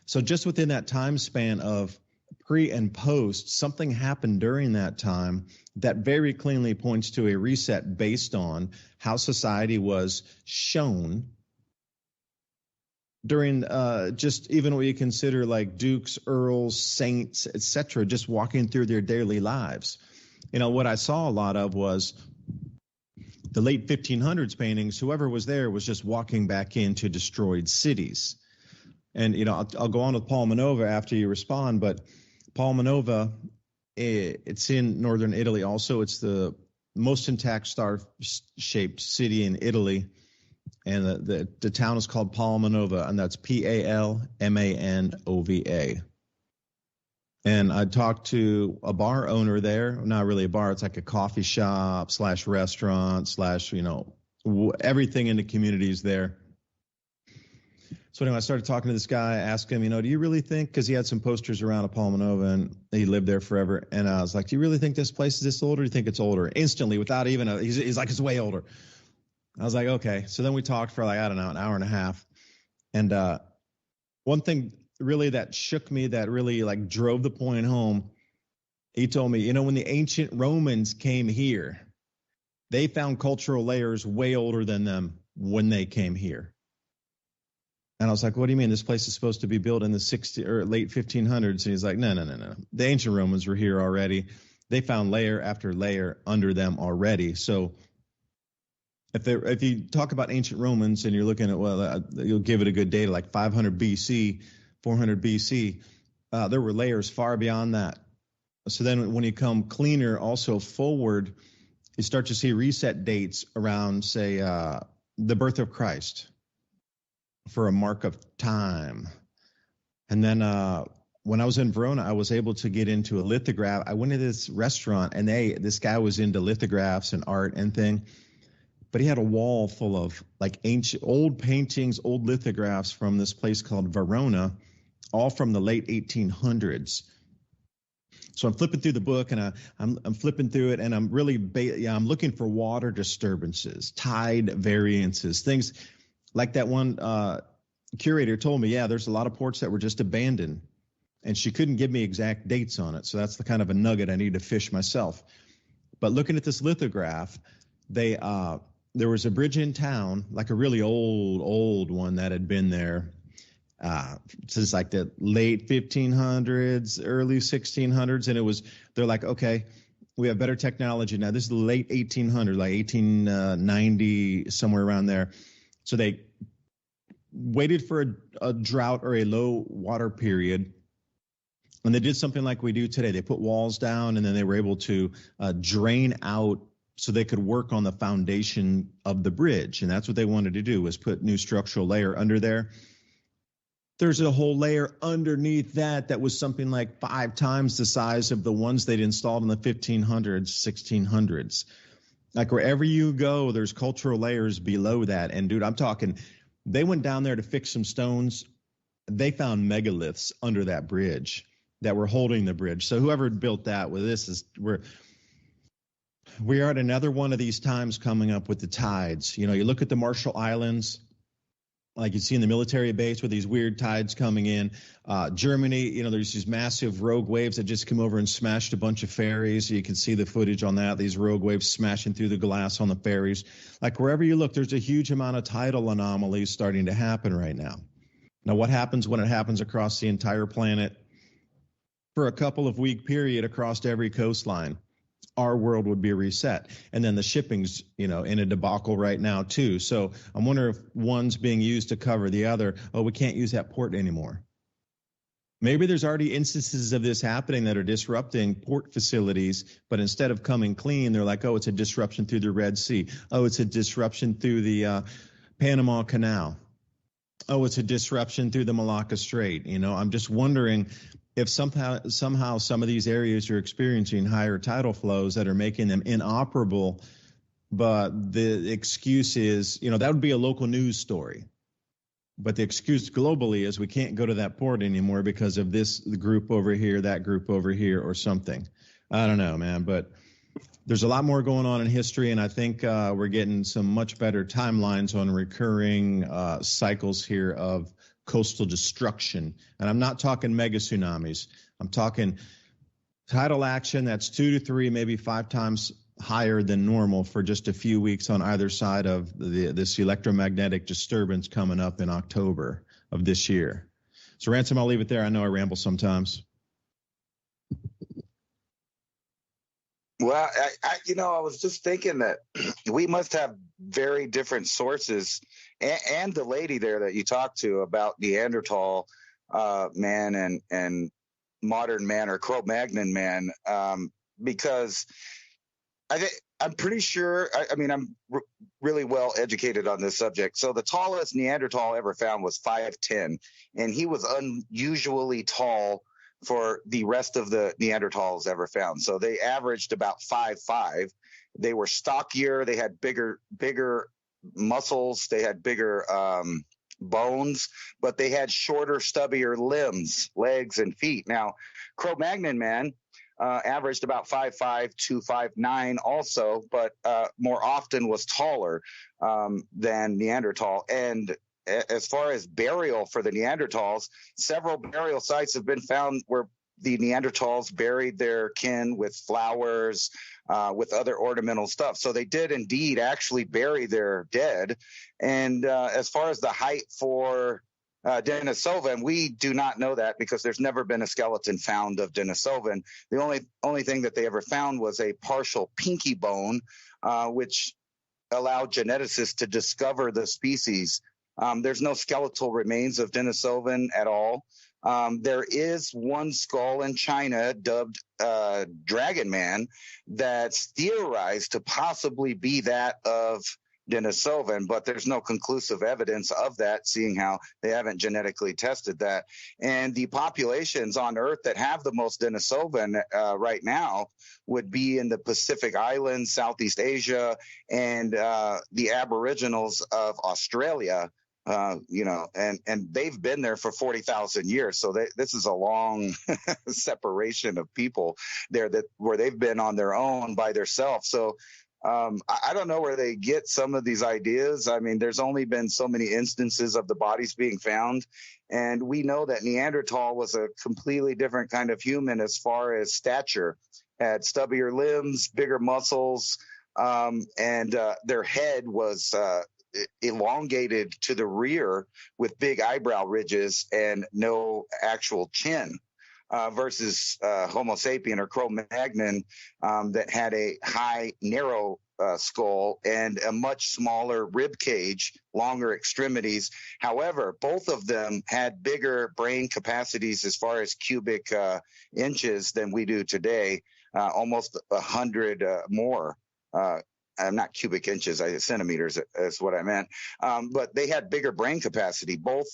So just within that time span of pre and post, something happened during that time that very cleanly points to a reset based on how society was shown during just even what you consider like dukes, earls, saints, etc., just walking through their daily lives. what I saw a lot of was the late 1500s paintings. Whoever was there was just walking back into destroyed cities. And, I'll go on with Palmanova after you respond, but Palmanova, it's in northern Italy also. It's the most intact star-shaped city in Italy. And the town is called Palmanova, and that's Palmanova. And I talked to a bar owner there. Not really a bar. It's like a coffee shop / restaurant / everything in the community is there. So anyway, I started talking to this guy, asked him, do you really think, because he had some posters around of Palmanova and he lived there forever. And I was like, do you really think this place is this old, or do you think it's older? Instantly, without even he's like, it's way older. I was like, okay. So then we talked for like, I don't know, an hour and a half. And one thing really that shook me, that really like drove the point home, he told me, when the ancient Romans came here, they found cultural layers way older than them when they came here. And I was like, what do you mean? This place is supposed to be built in the late 1500s. And he's like, no. The ancient Romans were here already. They found layer after layer under them already. So if you talk about ancient Romans and you're looking at, you'll give it a good data, like 500 BC, 400 BC, there were layers far beyond that. So then when you come cleaner, also forward, you start to see reset dates around, say, the birth of Christ for a mark of time. And then when I was in Verona, I was able to get into a lithograph. I went to this restaurant, and this guy was into lithographs and art and thing. But he had a wall full of like ancient, old paintings, old lithographs from this place called Verona, all from the late 1800s. So I'm flipping through the book, and I'm flipping through it, and I'm really I'm looking for water disturbances, tide variances, things like that. One curator told me, there's a lot of ports that were just abandoned, and she couldn't give me exact dates on it. So that's the kind of a nugget I need to fish myself. But looking at this lithograph, there was a bridge in town, like a really old one that had been there since like the late 1500s, early 1600s. And they're like, okay, we have better technology now. This is the late 1800s, like 1890, somewhere around there. So they waited for a drought or a low water period. And they did something like we do today. They put walls down, and then they were able to drain out so they could work on the foundation of the bridge. And that's what they wanted to do, was put new structural layer under there. There's a whole layer underneath that was something like 5 times the size of the ones they'd installed in the 1500s, 1600s. Like wherever you go, there's cultural layers below that. And dude, I'm talking, they went down there to fix some stones. They found megaliths under that bridge that were holding the bridge. So whoever built that, we are at another one of these times coming up with the tides. You look at the Marshall Islands, like you see in the military base with these weird tides coming in. Germany, there's these massive rogue waves that just come over and smashed a bunch of ferries. You can see the footage on that, these rogue waves smashing through the glass on the ferries. Like wherever you look, there's a huge amount of tidal anomalies starting to happen right now. Now, what happens when it happens across the entire planet for a couple of week period across every coastline? Our world would be reset. And then the shipping's, in a debacle right now too. So I'm wondering if one's being used to cover the other. Oh, we can't use that port anymore. Maybe there's already instances of this happening that are disrupting port facilities, but instead of coming clean, they're like, oh, it's a disruption through the Red Sea. Oh, it's a disruption through the Panama Canal. Oh, it's a disruption through the Malacca Strait. I'm just wondering if somehow some of these areas are experiencing higher tidal flows that are making them inoperable, but the excuse is, that would be a local news story. But the excuse globally is we can't go to that port anymore because of this group over here, that group over here, or something. I don't know, man, but there's a lot more going on in history, and I think we're getting some much better timelines on recurring cycles here of coastal destruction. And I'm not talking mega tsunamis. I'm talking tidal action that's 2 to 3, maybe 5 times higher than normal for just a few weeks on either side of this electromagnetic disturbance coming up in October of this year. So, Ransom, I'll leave it there. I know I ramble sometimes. Well, I was just thinking that we must have very different sources, and the lady there that you talked to about Neanderthal man and modern man or Cro-Magnon man, because I'm pretty sure. I'm really well educated on this subject. So the tallest Neanderthal ever found was 5'10", and he was unusually tall for the rest of the Neanderthals ever found. So they averaged about 5'5". They were stockier. They had bigger muscles. They had bigger bones, but they had shorter, stubbier limbs, legs, and feet. Now, Cro-Magnon man averaged about 5'5" to 5'9" also, but more often was taller than Neanderthal. And as far as burial for the Neanderthals, several burial sites have been found where the Neanderthals buried their kin with flowers, with other ornamental stuff. So they did indeed actually bury their dead. And as far as the height for Denisovan, we do not know that because there's never been a skeleton found of Denisovan. The only thing that they ever found was a partial pinky bone, which allowed geneticists to discover the species. There's no skeletal remains of Denisovan at all. There is one skull in China dubbed Dragon Man that's theorized to possibly be that of Denisovan, but there's no conclusive evidence of that, seeing how they haven't genetically tested that. And the populations on Earth that have the most Denisovan right now would be in the Pacific Islands, Southeast Asia, and the Aboriginals of Australia. And they've been there for 40,000 years. So this is a long separation of people there where they've been on their own by themselves. So I don't know where they get some of these ideas. I mean, there's only been so many instances of the bodies being found. And we know that Neanderthal was a completely different kind of human as far as stature, had stubbier limbs, bigger muscles, and their head was elongated to the rear with big eyebrow ridges and no actual chin, versus Homo sapien or Cro-Magnon that had a high, narrow skull and a much smaller rib cage, longer extremities. However, both of them had bigger brain capacities as far as cubic inches than we do today, almost 100 more. Not cubic inches, centimeters is what I meant. But they had bigger brain capacity. Both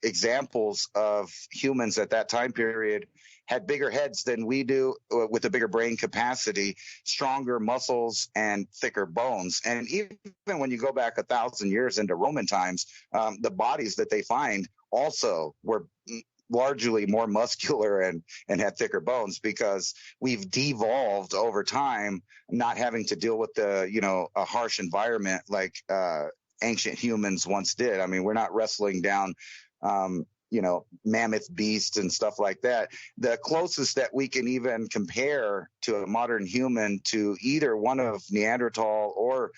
examples of humans at that time period had bigger heads than we do, with a bigger brain capacity, stronger muscles, and thicker bones. And even when you go back 1,000 years into Roman times, the bodies that they find also were largely more muscular and had thicker bones, because we've devolved over time, not having to deal with a harsh environment like ancient humans once did. I mean, we're not wrestling down, mammoth beasts and stuff like that. The closest that we can even compare to a modern human to either one of Neanderthal or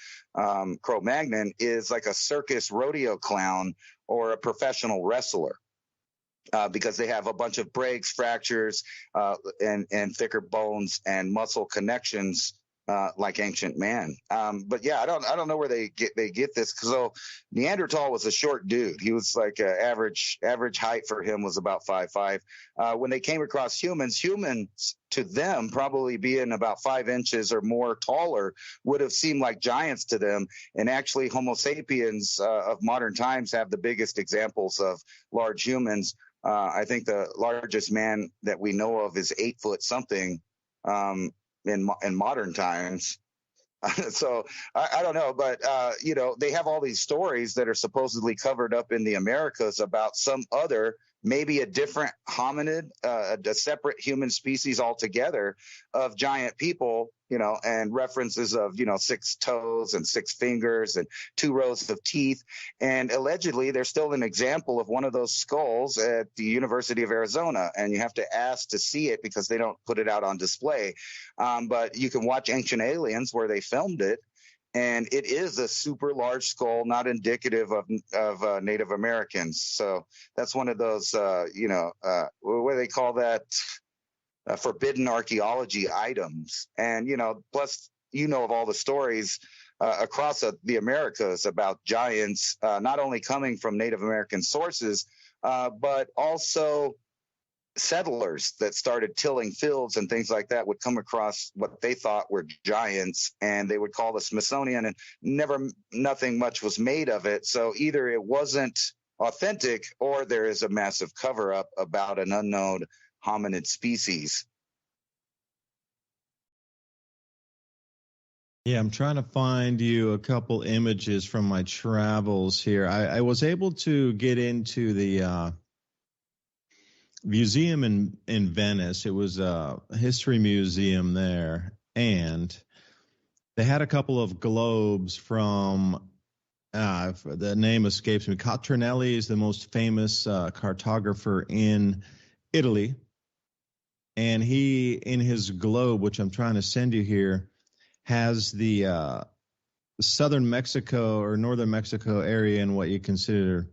Cro-Magnon is like a circus rodeo clown or a professional wressler. Because they have a bunch of breaks, fractures, and thicker bones and muscle connections, like ancient man. But yeah, I don't know where they get this. So Neanderthal was a short dude. He was like average height for him was about 5'5". When they came across humans to them probably being about 5 inches or more taller would have seemed like giants to them. And actually, Homo sapiens of modern times have the biggest examples of large humans. I think the largest man that we know of is 8 foot something in modern times. So I don't know, but they have all these stories that are supposedly covered up in the Americas about some other, maybe a different hominid, a separate human species altogether of giant people, and references of, 6 toes and 6 fingers and 2 rows of teeth. And allegedly, there's still an example of one of those skulls at the University of Arizona. And you have to ask to see it because they don't put it out on display. But you can watch Ancient Aliens where they filmed it. And it is a super large skull, not indicative of Native Americans. So that's one of those, what do they call that? forbidden archaeology items. And, plus, of all the stories across the Americas about giants, not only coming from Native American sources, but also settlers that started tilling fields and things like that would come across what they thought were giants, and they would call the Smithsonian, and nothing much was made of it. So either it wasn't authentic, or there is a massive cover up about an unknown hominid species. Yeah, I'm trying to find you a couple images from my travels here. I was able to get into the museum in Venice. It was a history museum there, and they had a couple of globes from the name escapes me. Cotronelli is the most famous cartographer in Italy, and he, in his globe, which I'm trying to send you here, has the southern Mexico or northern Mexico area and what you consider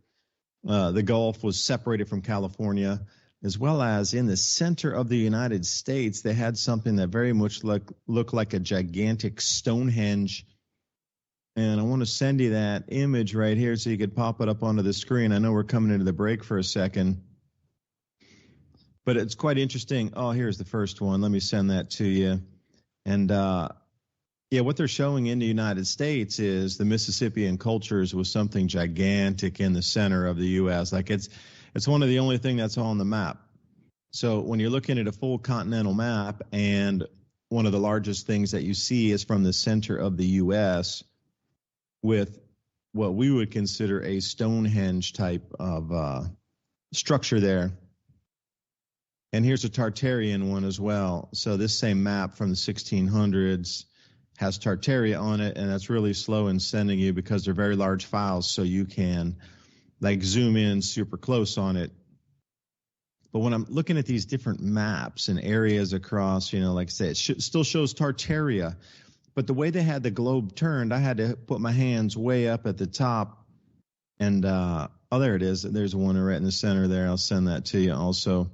the Gulf was separated from California, as well as in the center of the United States, they had something that very much looked like a gigantic Stonehenge. And I want to send you that image right here so you could pop it up onto the screen. I know we're coming into the break for a second, but it's quite interesting. Oh, here's the first one. Let me send that to you. And yeah, what they're showing in the United States is the Mississippian cultures was something gigantic in the center of the U.S. Like it's one of the only thing that's on the map. So when you're looking at a full continental map, and one of the largest things that you see is from the center of the U.S. with what we would consider a Stonehenge type of structure there. And here's a Tartarian one as well. So this same map from the 1600s has Tartaria on it, and that's really slow in sending you because they're very large files, so you can like zoom in super close on it. But when I'm looking at these different maps and areas across, like I said, it still shows Tartaria. But the way they had the globe turned, I had to put my hands way up at the top. And, there it is. There's one right in the center there. I'll send that to you also.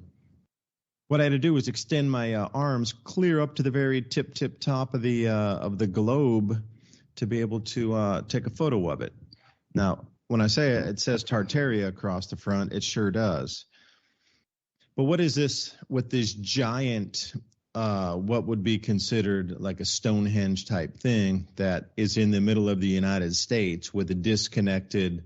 What I had to do was extend my arms clear up to the very tip top of the globe to be able to take a photo of it. Now, when I say it says Tartaria across the front, it sure does. But what is this with this giant, what would be considered like a Stonehenge type thing that is in the middle of the United States with a disconnected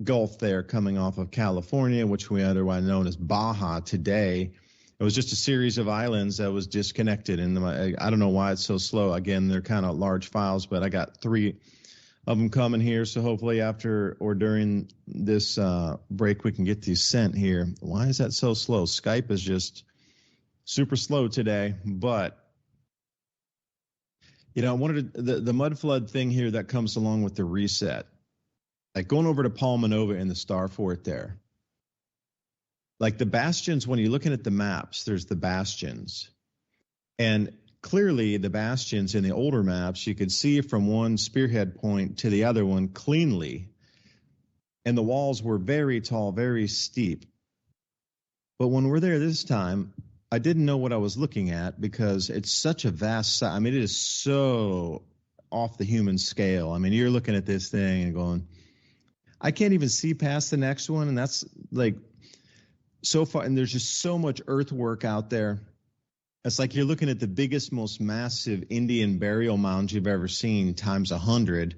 Gulf there coming off of California, which we otherwise known as Baja today? It was just a series of islands that was disconnected. And I don't know why it's so slow. Again, they're kind of large files, but I got 3 of them coming here. So hopefully after or during this break, we can get these sent here. Why is that so slow? Skype is just super slow today. But, I wanted the mud flood thing here that comes along with the reset. Like going over to Palma Nova in the Star Fort there. Like the bastions, when you're looking at the maps, there's the bastions. And clearly the bastions in the older maps, you could see from one spearhead point to the other one cleanly. And the walls were very tall, very steep. But when we're there this time, I didn't know what I was looking at because it's such a vast size. I mean, it is so off the human scale. I mean, you're looking at this thing and going, I can't even see past the next one. And that's like so far. And there's just so much earthwork out there. It's like you're looking at the biggest, most massive Indian burial mound you've ever seen times 100.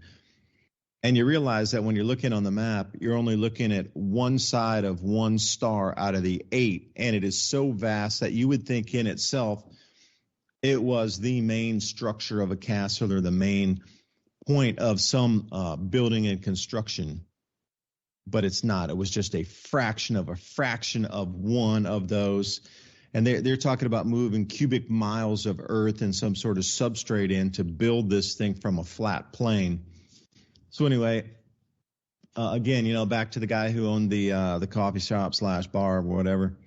And you realize that when you're looking on the map, you're only looking at one side of one star out of the 8. And it is so vast that you would think in itself it was the main structure of a castle or the main point of some building and construction. But it's not. It was just a fraction of one of those. And they're talking about moving cubic miles of earth and some sort of substrate in to build this thing from a flat plane. So anyway, again, back to the guy who owned the coffee shop / bar or whatever.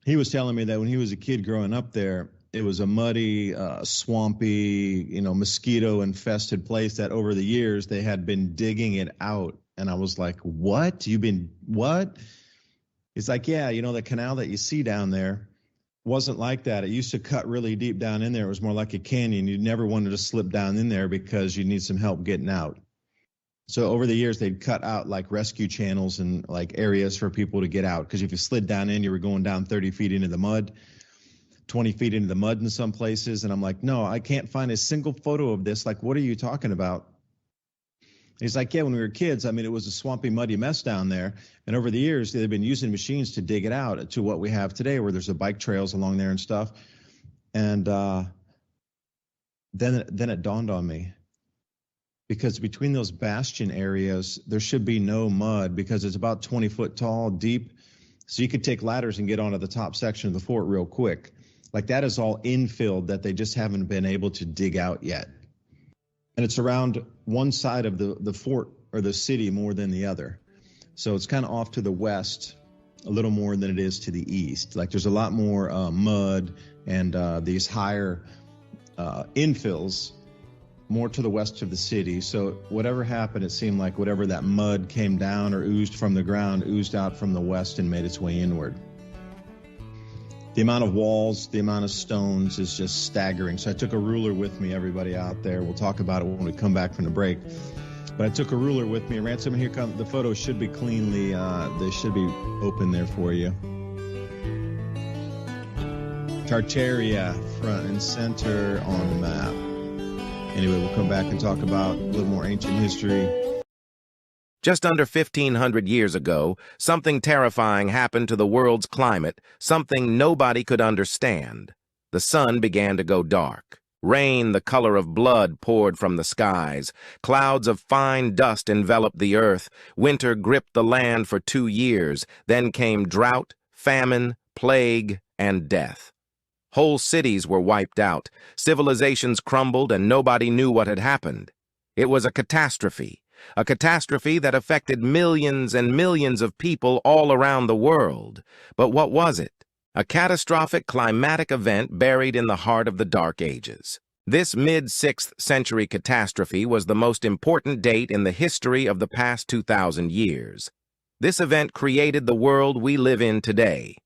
He was telling me that when he was a kid growing up there, it was a muddy, swampy, mosquito-infested place that over the years they had been digging it out. And I was like, what? What? It's like, yeah, the canal that you see down there, wasn't like that. It used to cut really deep down in there. It was more like a canyon. You never wanted to slip down in there because you need some help getting out. So over the years, they'd cut out like rescue channels and like areas for people to get out. Because if you slid down in, you were going down 30 feet into the mud, 20 feet into the mud in some places. And I'm like, no, I can't find a single photo of this. Like, what are you talking about? He's like, yeah, when we were kids, I mean, it was a swampy, muddy mess down there. And over the years, they've been using machines to dig it out to what we have today, where there's a bike trails along there and stuff. And then it dawned on me, because between those bastion areas, there should be no mud because it's about 20 foot tall, deep. So you could take ladders and get onto the top section of the fort real quick. Like that is all infilled that they just haven't been able to dig out yet. And it's around one side of the fort or the city more than the other. So it's kind of off to the west a little more than it is to the east. Like there's a lot more mud and these higher infills more to the west of the city. So whatever happened, it seemed like whatever that mud came down or oozed from the ground oozed out from the west and made its way inward. The amount of walls, the amount of stones is just staggering. So I took a ruler with me, everybody out there. We'll talk about it when we come back from the break. But I took a ruler with me. Ransom, here comes the photos. Should be cleanly, they should be open there for you. Tartaria, front and center on the map. Anyway, we'll come back and talk about a little more ancient history. Just under 1,500 years ago, something terrifying happened to the world's climate, something nobody could understand. The sun began to go dark. Rain the color of blood poured from the skies. Clouds of fine dust enveloped the earth. Winter gripped the land for 2 years. Then came drought, famine, plague, and death. Whole cities were wiped out. Civilizations crumbled, and nobody knew what had happened. It was a catastrophe that affected millions and millions of people all around the world. But what was it? A catastrophic climatic event buried in the heart of the Dark Ages. This mid-6th century catastrophe was the most important date in the history of the past 2,000 years. This event created the world we live in today.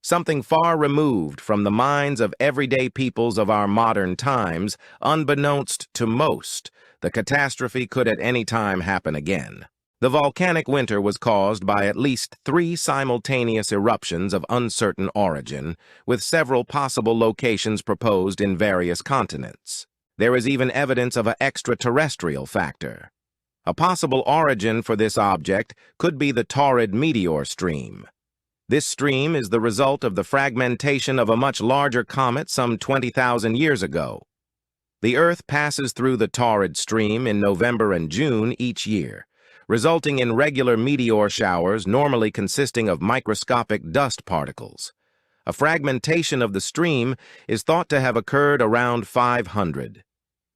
Something far removed from the minds of everyday peoples of our modern times, unbeknownst to most. The catastrophe could at any time happen again. The volcanic winter was caused by at least 3 simultaneous eruptions of uncertain origin, with several possible locations proposed in various continents. There is even evidence of an extraterrestrial factor. A possible origin for this object could be the Taurid meteor stream. This stream is the result of the fragmentation of a much larger comet some 20,000 years ago. The Earth passes through the Taurid stream in November and June each year, resulting in regular meteor showers normally consisting of microscopic dust particles. A fragmentation of the stream is thought to have occurred around 500.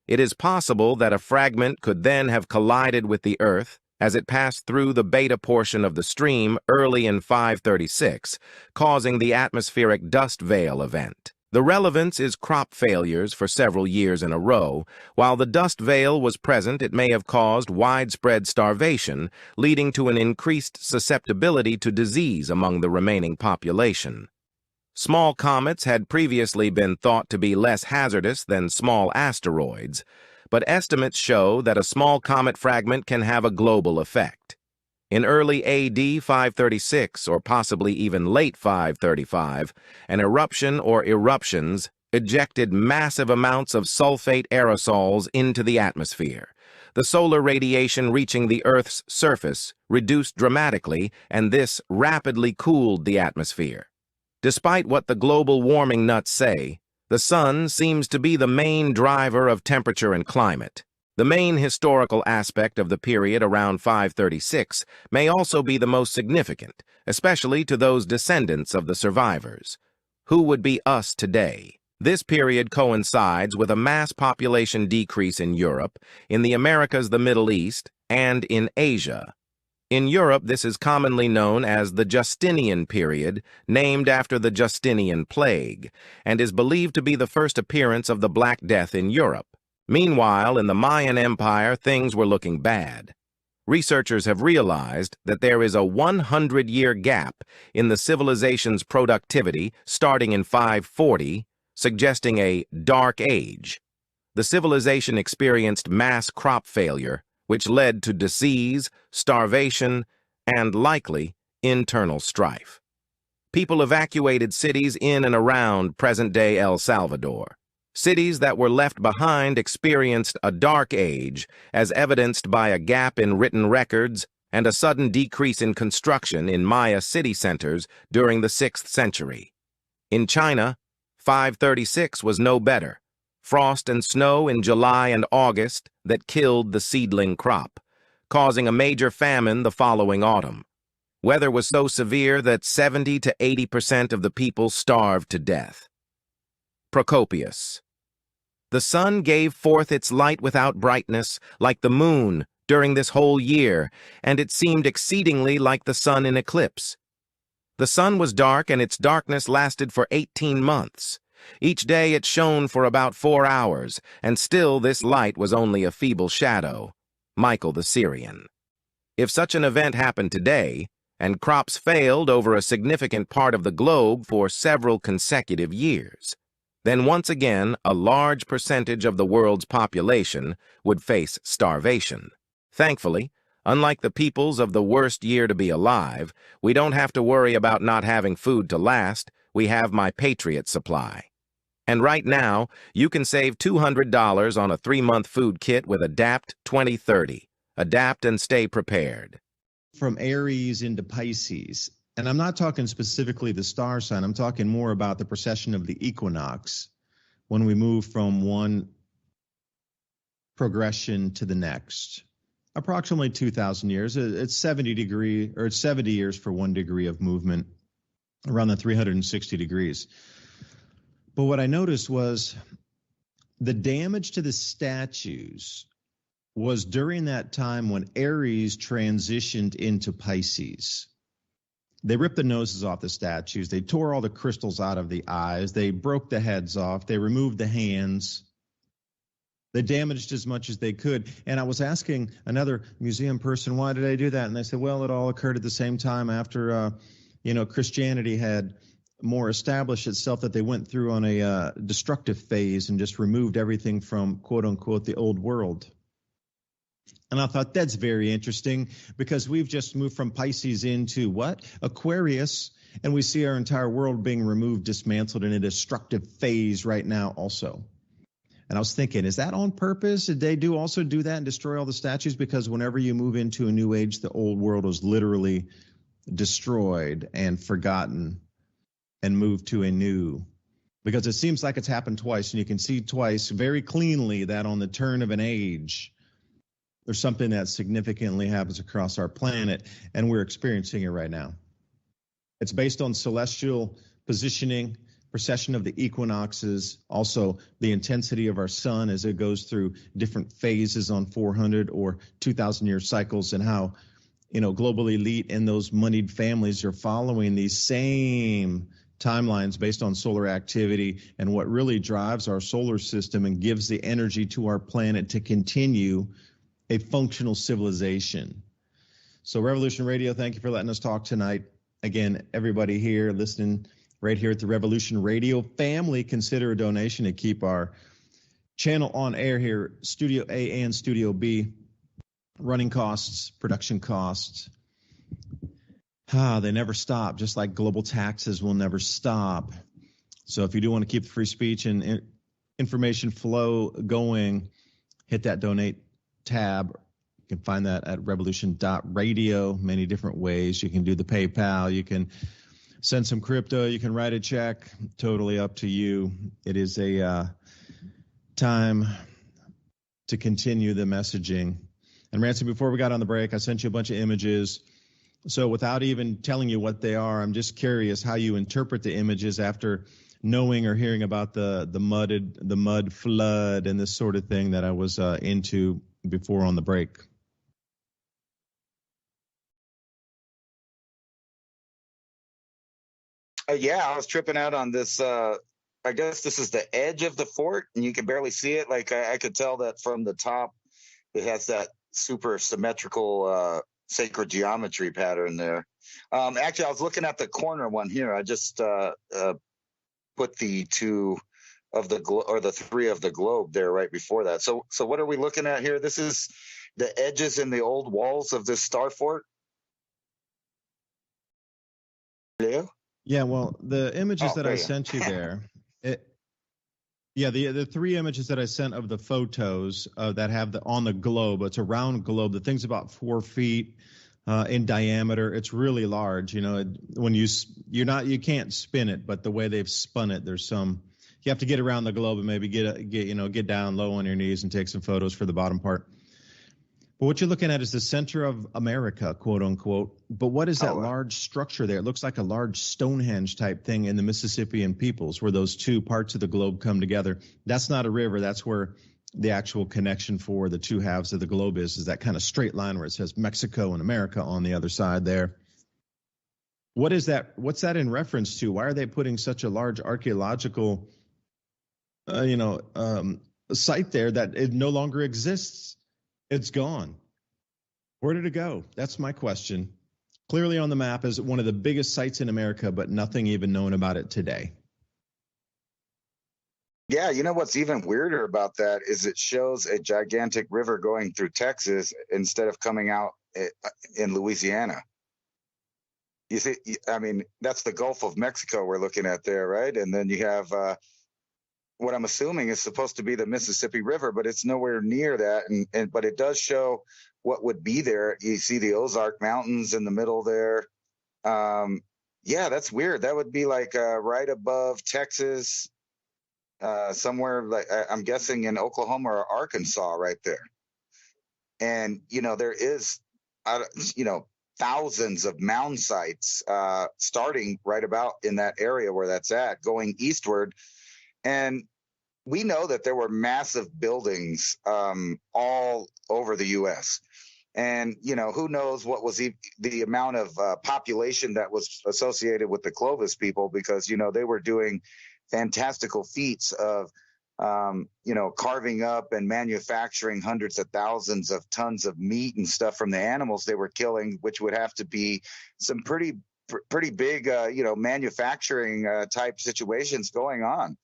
It is possible that a fragment could then have collided with the Earth as it passed through the beta portion of the stream early in 536, causing the atmospheric dust veil event. The relevance is crop failures for several years in a row. While the dust veil was present, it may have caused widespread starvation, leading to an increased susceptibility to disease among the remaining population. Small comets had previously been thought to be less hazardous than small asteroids, but estimates show that a small comet fragment can have a global effect. In early AD 536, or possibly even late 535, an eruption or eruptions ejected massive amounts of sulfate aerosols into the atmosphere. The solar radiation reaching the Earth's surface reduced dramatically, and this rapidly cooled the atmosphere. Despite what the global warming nuts say, the sun seems to be the main driver of temperature and climate. The main historical aspect of the period around 536 may also be the most significant, especially to those descendants of the survivors. Who would be us today? This period coincides with a mass population decrease in Europe, in the Americas, the Middle East, and in Asia. In Europe, this is commonly known as the Justinian period, named after the Justinian plague, and is believed to be the first appearance of the Black Death in Europe. Meanwhile, in the Mayan Empire, things were looking bad. researchers have realized that there is a 100-year gap in the civilization's productivity starting in 540, suggesting a dark age. The civilization experienced mass crop failure, which led to disease, starvation, and likely internal strife. People evacuated cities in and around present-day El Salvador. Cities that were left behind experienced a dark age, as evidenced by a gap in written records and a sudden decrease in construction in Maya city centers during the 6th century. In China, 536 was no better. Frost and snow in July and August that killed the seedling crop, causing a major famine the following autumn. Weather was so severe that 70 to 80% of the people starved to death. Procopius. The sun gave forth its light without brightness, like the moon, during this whole year, and it seemed exceedingly like the sun in eclipse. The sun was dark, and its darkness lasted for 18 months. Each day it shone for about 4 hours, and still this light was only a feeble shadow. Michael the Syrian. If such an event happened today, and crops failed over a significant part of the globe for several consecutive years, then once again a large percentage of the world's population would face starvation. Thankfully, unlike the peoples of the worst year to be alive, we don't have to worry about not having food to last. We have my Patriot supply. And right now, you can save $200 on a 3-month food kit with Adapt 2030. Adapt and stay prepared. From Aries into Pisces. And I'm not talking specifically the star sign. I'm talking more about the precession of the equinox when we move from one progression to the next. Approximately 2,000 years. It's 70 years for 1 degree of movement, around the 360 degrees. But what I noticed was the damage to the statues was during that time when Aries transitioned into Pisces. They ripped the noses off the statues. They tore all the crystals out of the eyes. They broke the heads off. They removed the hands. They damaged as much as they could. And I was asking another museum person, why did I do that? And they said, well, it all occurred at the same time after, Christianity had more established itself, that they went through on a destructive phase and just removed everything from, quote unquote, the old world. And I thought that's very interesting because we've just moved from Pisces into what? Aquarius. And we see our entire world being removed, dismantled in a destructive phase right now also. And I was thinking, is that on purpose? Did they also do that and destroy all the statues? Because whenever you move into a new age, the old world was literally destroyed and forgotten and moved to a new. Because it seems like it's happened twice, and you can see twice very cleanly that on the turn of an age, there's something that significantly happens across our planet, and we're experiencing it right now. It's based on celestial positioning, precession of the equinoxes, also the intensity of our sun as it goes through different phases on 400 or 2,000-year cycles, and how, global elite and those moneyed families are following these same timelines based on solar activity and what really drives our solar system and gives the energy to our planet to continue a functional civilization. So Revolution Radio, thank you for letting us talk tonight. Again, everybody here listening right here at the Revolution Radio family, consider a donation to keep our channel on air here, Studio A and Studio B. Running costs, production costs, they never stop, just like global taxes will never stop. So if you do want to keep the free speech and information flow going, hit that donate tab. You can find that at revolution.radio, many different ways. You can do the PayPal. You can send some crypto. You can write a check. Totally up to you. It is a time to continue the messaging. And Ransom, before we got on the break, I sent you a bunch of images. So without even telling you what they are, I'm just curious how you interpret the images after knowing or hearing about the mud flood and this sort of thing that I was into before on the break. I was tripping out on this. I guess this is the edge of the fort, and you can barely see it. Like I could tell that from the top, it has that super symmetrical sacred geometry pattern there. Actually, I was looking at the corner one here. I just put the two of the or the three of the globe there right before that. So what are we looking at here? This is the edges in the old walls of this star fort. Yeah, well, the images that I sent you there, the three images that I sent of the photos that have on the globe, it's a round globe. The thing's about 4 feet in diameter. It's really large. You know, when you can't spin it, but the way they've spun it, you have to get around the globe and maybe get down low on your knees and take some photos for the bottom part. But what you're looking at is the center of America, quote unquote. But what is that large structure there? It looks like a large Stonehenge type thing in the Mississippian Peoples, where those two parts of the globe come together. That's not a river. That's where the actual connection for the two halves of the globe is that kind of straight line where it says Mexico and America on the other side there. What is that? What's that in reference to? Why are they putting such a large archaeological, site there that it no longer exists? It's gone. Where did it go? That's my question. Clearly on the map is one of the biggest sites in America, but nothing even known about it today. Yeah, you know what's even weirder about that is it shows a gigantic river going through Texas instead of coming out in Louisiana. You see, I mean, that's the Gulf of Mexico we're looking at there, right? And then you have what I'm assuming is supposed to be the Mississippi River, but it's nowhere near that. But it does show what would be there. You see the Ozark Mountains in the middle there. Yeah, that's weird. That would be like right above Texas, somewhere like I'm guessing in Oklahoma or Arkansas, right there. And there is, thousands of mound sites starting right about in that area where that's at, going eastward. And we know that there were massive buildings all over the U.S. And, who knows what was the amount of population that was associated with the Clovis people, because, they were doing fantastical feats of, carving up and manufacturing hundreds of thousands of tons of meat and stuff from the animals they were killing, which would have to be some pretty big, manufacturing type situations going on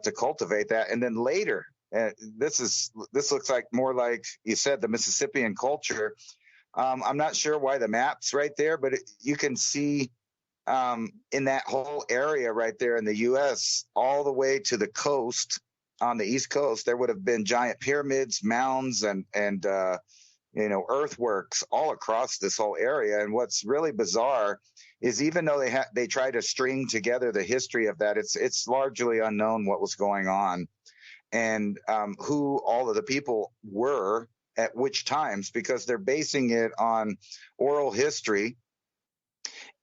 to cultivate that. And then later, this looks like more like you said, the Mississippian culture. I'm not sure why the map's right there, but you can see in that whole area right there in the U.S. all the way to the coast on the East Coast, there would have been giant pyramids, mounds, and earthworks all across this whole area. And what's really bizarre is even though they try to string together the history of that, it's largely unknown what was going on and who all of the people were at which times, because they're basing it on oral history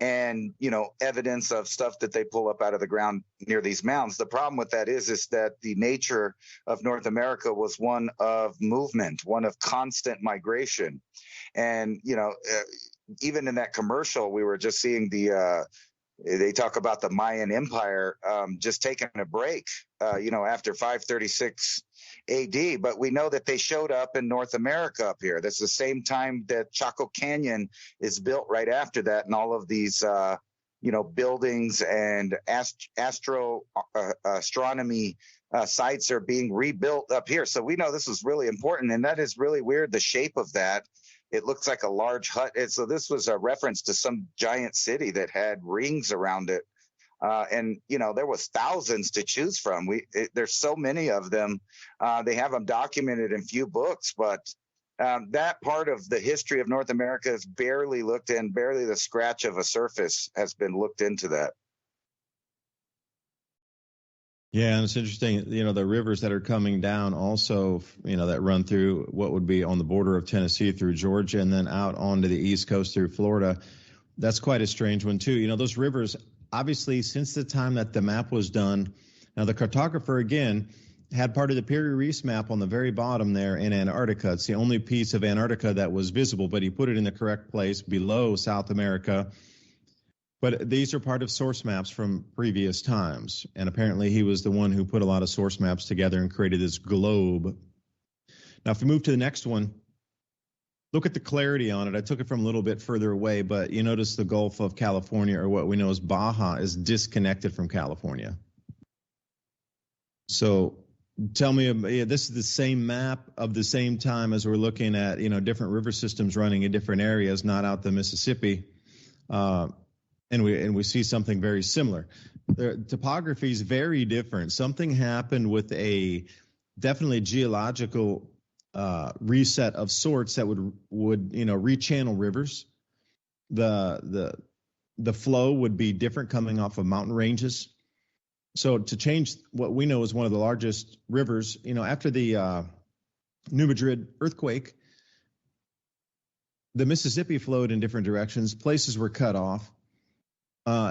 and evidence of stuff that they pull up out of the ground near these mounds. The problem with that is that the nature of North America was one of movement, one of constant migration. And even in that commercial, we were just seeing they talk about the Mayan Empire just taking a break, after 536 AD. But we know that they showed up in North America up here. That's the same time that Chaco Canyon is built right after that. And all of these, buildings and astronomy sites are being rebuilt up here. So we know this is really important. And that is really weird, the shape of that. It looks like a large hut. And so this was a reference to some giant city that had rings around it. And there was thousands to choose from. There's so many of them. They have them documented in few books, but that part of the history of North America is barely looked in. Barely the scratch of a surface has been looked into that. Yeah, and it's interesting, the rivers that are coming down also, that run through what would be on the border of Tennessee through Georgia and then out onto the East Coast through Florida. That's quite a strange one, too. Those rivers, obviously, since the time that the map was done, now the cartographer, again, had part of the Piri Reis map on the very bottom there in Antarctica. It's the only piece of Antarctica that was visible, but he put it in the correct place below South America. But these are part of source maps from previous times. And apparently he was the one who put a lot of source maps together and created this globe. Now, if we move to the next one, look at the clarity on it. I took it from a little bit further away, but you notice the Gulf of California, or what we know as Baja, is disconnected from California. So tell me, this is the same map of the same time as we're looking at, different river systems running in different areas, not out the Mississippi. And we see something very similar. The topography is very different. Something happened with a definitely geological reset of sorts that would rechannel rivers. The flow would be different coming off of mountain ranges. So to change what we know is one of the largest rivers, after the New Madrid earthquake, the Mississippi flowed in different directions. Places were cut off.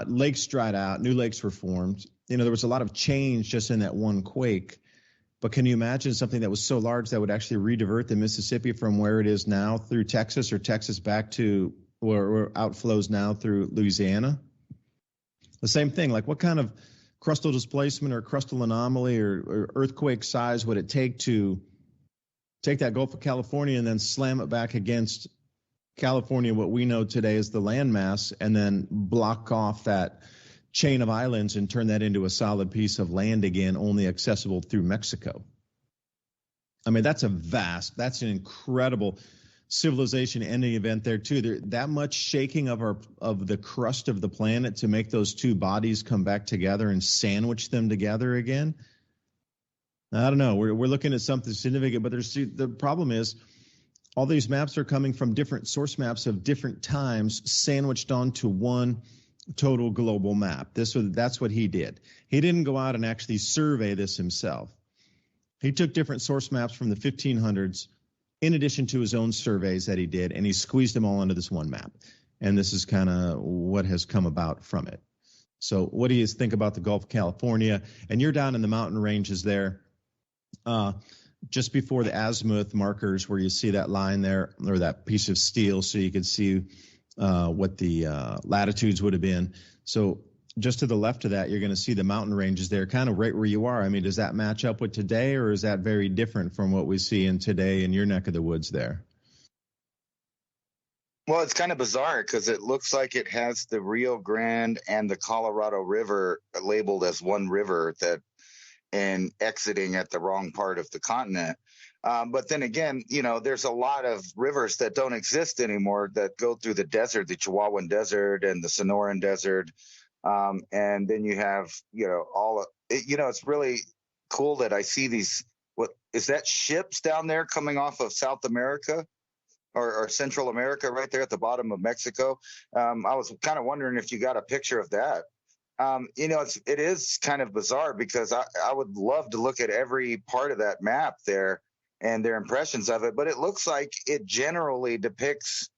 Lakes dried out. New lakes were formed. There was a lot of change just in that one quake. But can you imagine something that was so large that would actually redivert the Mississippi from where it is now through Texas, or Texas back to where outflows now through Louisiana? The same thing, like what kind of crustal displacement or crustal anomaly or earthquake size would it take to take that Gulf of California and then slam it back against California, what we know today as the landmass, and then block off that chain of islands and turn that into a solid piece of land again, only accessible through Mexico? I mean, that's an incredible civilization ending event there too. That much shaking of the crust of the planet to make those two bodies come back together and sandwich them together again. I don't know. We're looking at something significant, but the problem is all these maps are coming from different source maps of different times sandwiched onto one total global map. That's what he did. He didn't go out and actually survey this himself. He took different source maps from the 1500s in addition to his own surveys that he did, and he squeezed them all into this one map. And this is kind of what has come about from it. So what do you think about the Gulf of California? And you're down in the mountain ranges there, just before the azimuth markers where you see that line there, or that piece of steel, so you can see what the latitudes would have been. So just to the left of that, you're going to see the mountain ranges there, kind of right where you are. I mean, does that match up with today, or is that very different from what we see in today in your neck of the woods there? Well, it's kind of bizarre because it looks like it has the Rio Grande and the Colorado River labeled as one river and exiting at the wrong part of the continent. But then again, there's a lot of rivers that don't exist anymore that go through the desert, the Chihuahuan Desert and the Sonoran Desert. And then you have, it's really cool that I see these. What is that, ships down there coming off of South America or Central America right there at the bottom of Mexico? I was kind of wondering if you got a picture of that. It is kind of bizarre because I would love to look at every part of that map there and their impressions of it, but it looks like it generally depicts,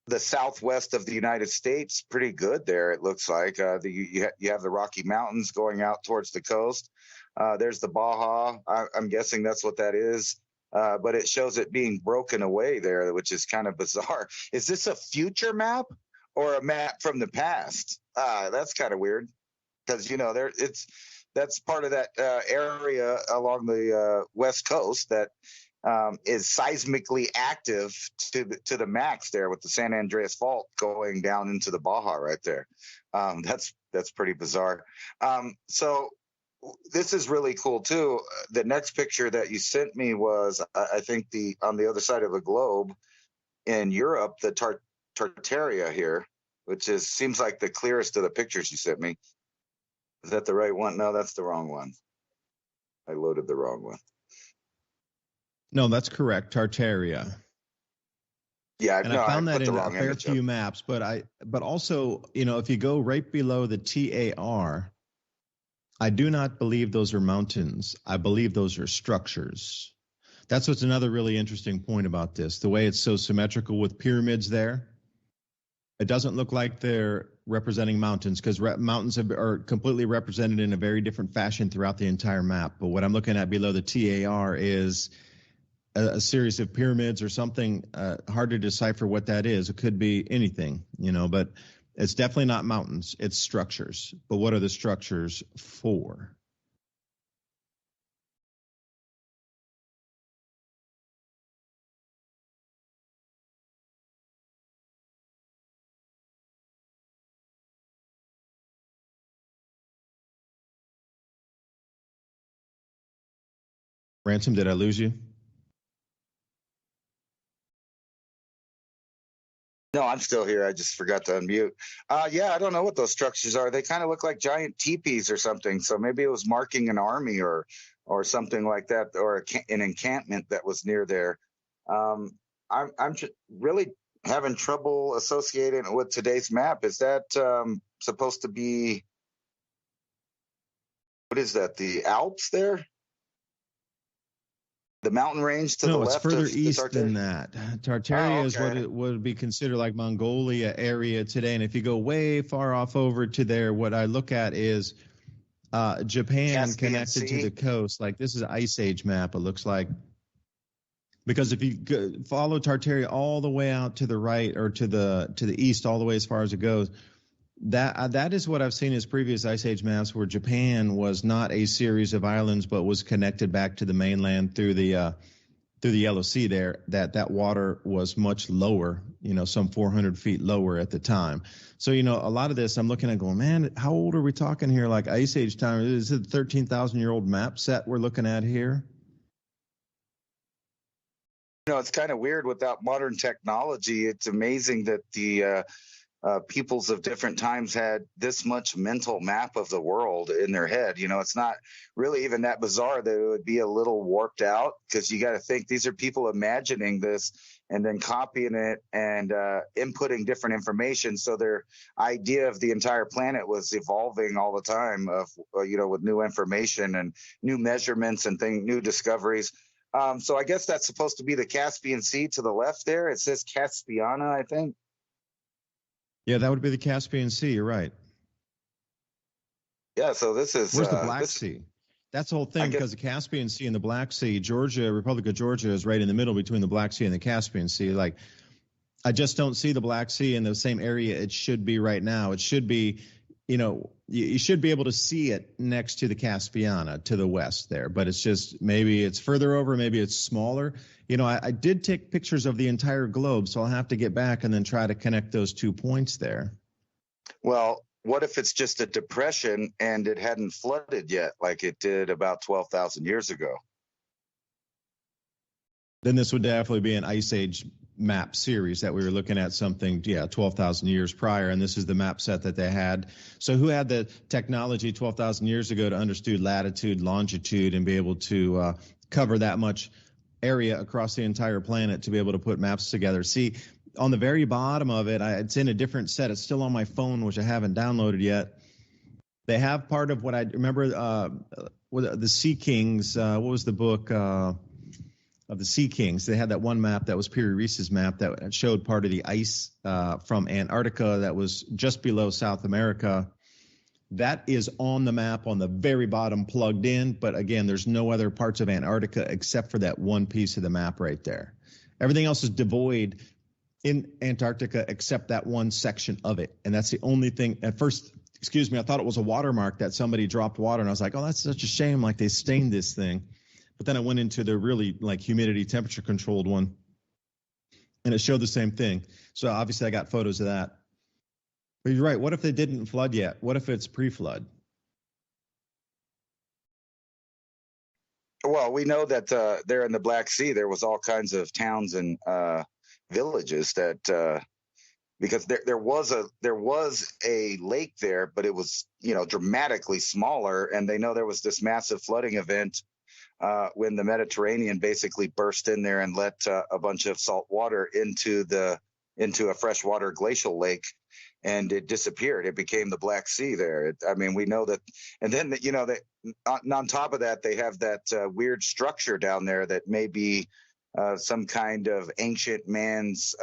the southwest of the United States pretty good there. It looks like you have the Rocky Mountains going out towards the coast. There's the Baja. I'm guessing that's what that is. But it shows it being broken away there, which is kind of bizarre. Is this a future map or a map from the past? That's kind of weird because, that's part of that area along the West Coast that is seismically active to the max there with the San Andreas Fault going down into the Baja right there. That's pretty bizarre. So this is really cool too. The next picture that you sent me was, I think, on the other side of the globe in Europe, the Tartaria here, which seems like the clearest of the pictures you sent me. Is that the right one? No, that's the wrong one. I loaded the wrong one. No, that's correct. Tartaria. Yeah, and I found that in a fair few maps, but also, if you go right below the TAR, I do not believe those are mountains. I believe those are structures. That's what's another really interesting point about this. The way it's so symmetrical with pyramids there, it doesn't look like they're representing mountains because mountains are completely represented in a very different fashion throughout the entire map. But what I'm looking at below the TAR is a series of pyramids or something. Hard to decipher what that is. It could be anything, but it's definitely not mountains. It's structures. But what are the structures for? Ransom, did I lose you? No, I'm still here. I just forgot to unmute. Yeah, I don't know what those structures are. They kind of look like giant teepees or something. So maybe it was marking an army or something like that, or an encampment that was near there. I'm really having trouble associating it with today's map. Is that supposed to be, what is that? The Alps there? The mountain range to the left? No, it's further of east than that. Tartaria is what it would be considered like Mongolia area today. And if you go way far off over to there, what I look at is Japan Caspian connected Sea. to the coast. Like this is an Ice Age map, it looks like. Because if you follow Tartaria all the way out to the right or to the east, all the way as far as it goes, that is what I've seen as previous Ice Age maps, where Japan was not a series of islands, but was connected back to the mainland through the Yellow Sea. There, that water was much lower, some 400 feet lower at the time. So a lot of this I'm looking at going, man, how old are we talking here? Like Ice Age time? Is it a 13,000-year-old map set we're looking at here? It's kind of weird without modern technology. It's amazing that the peoples of different times had this much mental map of the world in their head. It's not really even that bizarre that it would be a little warped out, because you got to think these are people imagining this and then copying it and inputting different information. So their idea of the entire planet was evolving all the time with new information and new measurements and new discoveries. So I guess that's supposed to be the Caspian Sea to the left there. It says Caspiana, I think. Yeah, that would be the Caspian Sea. You're right. Yeah, so this is... Where's the Black Sea? That's the whole thing, because the Caspian Sea and the Black Sea, Republic of Georgia is right in the middle between the Black Sea and the Caspian Sea. Like, I just don't see the Black Sea in the same area it should be right now. It should be, you should be able to see it next to the Caspiana to the west there, but it's just, maybe it's further over, maybe it's smaller. I did take pictures of the entire globe, so I'll have to get back and then try to connect those 2 points there. Well, what if it's just a depression and it hadn't flooded yet, like it did about 12,000 years ago? Then this would definitely be an Ice Age map series that we were looking at, something 12,000 years prior, and this is the map set that they had. So who had the technology 12,000 years ago to understand latitude, longitude, and be able to cover that much area across the entire planet to be able to put maps together? See, on the very bottom of it, it's in a different set. It's still on my phone, which I haven't downloaded yet. They have part of what I remember, the Sea Kings. What was the book of the Sea Kings? They had that one map that was Piri Reis's map that showed part of the ice from Antarctica that was just below South America. That is on the map on the very bottom, plugged in. But again, there's no other parts of Antarctica except for that one piece of the map right there. Everything else is devoid in Antarctica except that one section of it. And that's the only thing. At first, I thought it was a watermark that somebody dropped water. And I was like, oh, that's such a shame. Like they stained this thing. But then I went into the really like humidity temperature controlled one, and it showed the same thing. So obviously I got photos of that. But you're right. What if they didn't flood yet? What if it's pre-flood? Well, we know that there in the Black Sea, there was all kinds of towns and villages that because there was a lake there, but it was dramatically smaller, and they know there was this massive flooding event when the Mediterranean basically burst in there and let a bunch of salt water into a freshwater glacial lake, and it disappeared. It became the Black Sea there. We know that. And then, that on top of that, they have that weird structure down there that may be some kind of ancient man's,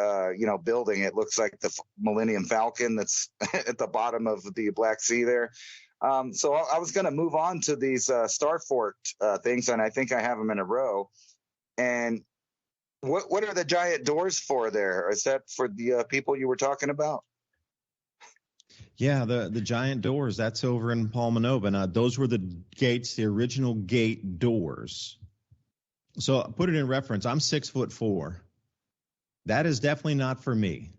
building. It looks like the Millennium Falcon that's at the bottom of the Black Sea there. So I was going to move on to these Starfort things, and I think I have them in a row. And what are the giant doors for there? Is that for the people you were talking about? Yeah, the giant doors, that's over in Palmanova. Now, those were the gates, the original gate doors. So put it in reference. I'm 6'4". That is definitely not for me.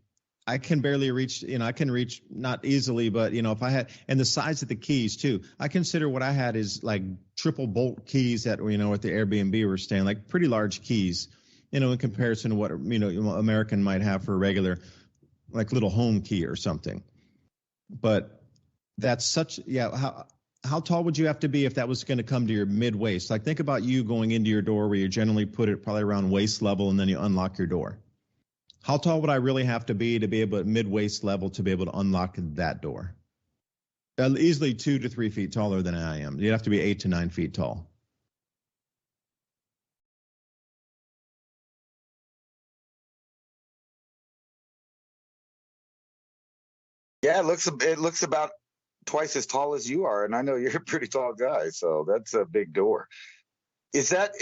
I can barely reach, I can reach not easily, but if I had, and the size of the keys too, I consider what I had is like triple bolt keys that, at the Airbnb we're staying, like pretty large keys, in comparison to what, American might have for a regular, like little home key or something. But that's such, how tall would you have to be if that was going to come to your mid waist? Like think about you going into your door where you generally put it probably around waist level and then you unlock your door. How tall would I really have to be able at mid-waist level to be able to unlock that door? Easily 2 to 3 feet taller than I am. You'd have to be 8 to 9 feet tall. Yeah, it looks about twice as tall as you are, and I know you're a pretty tall guy, so that's a big door. Is that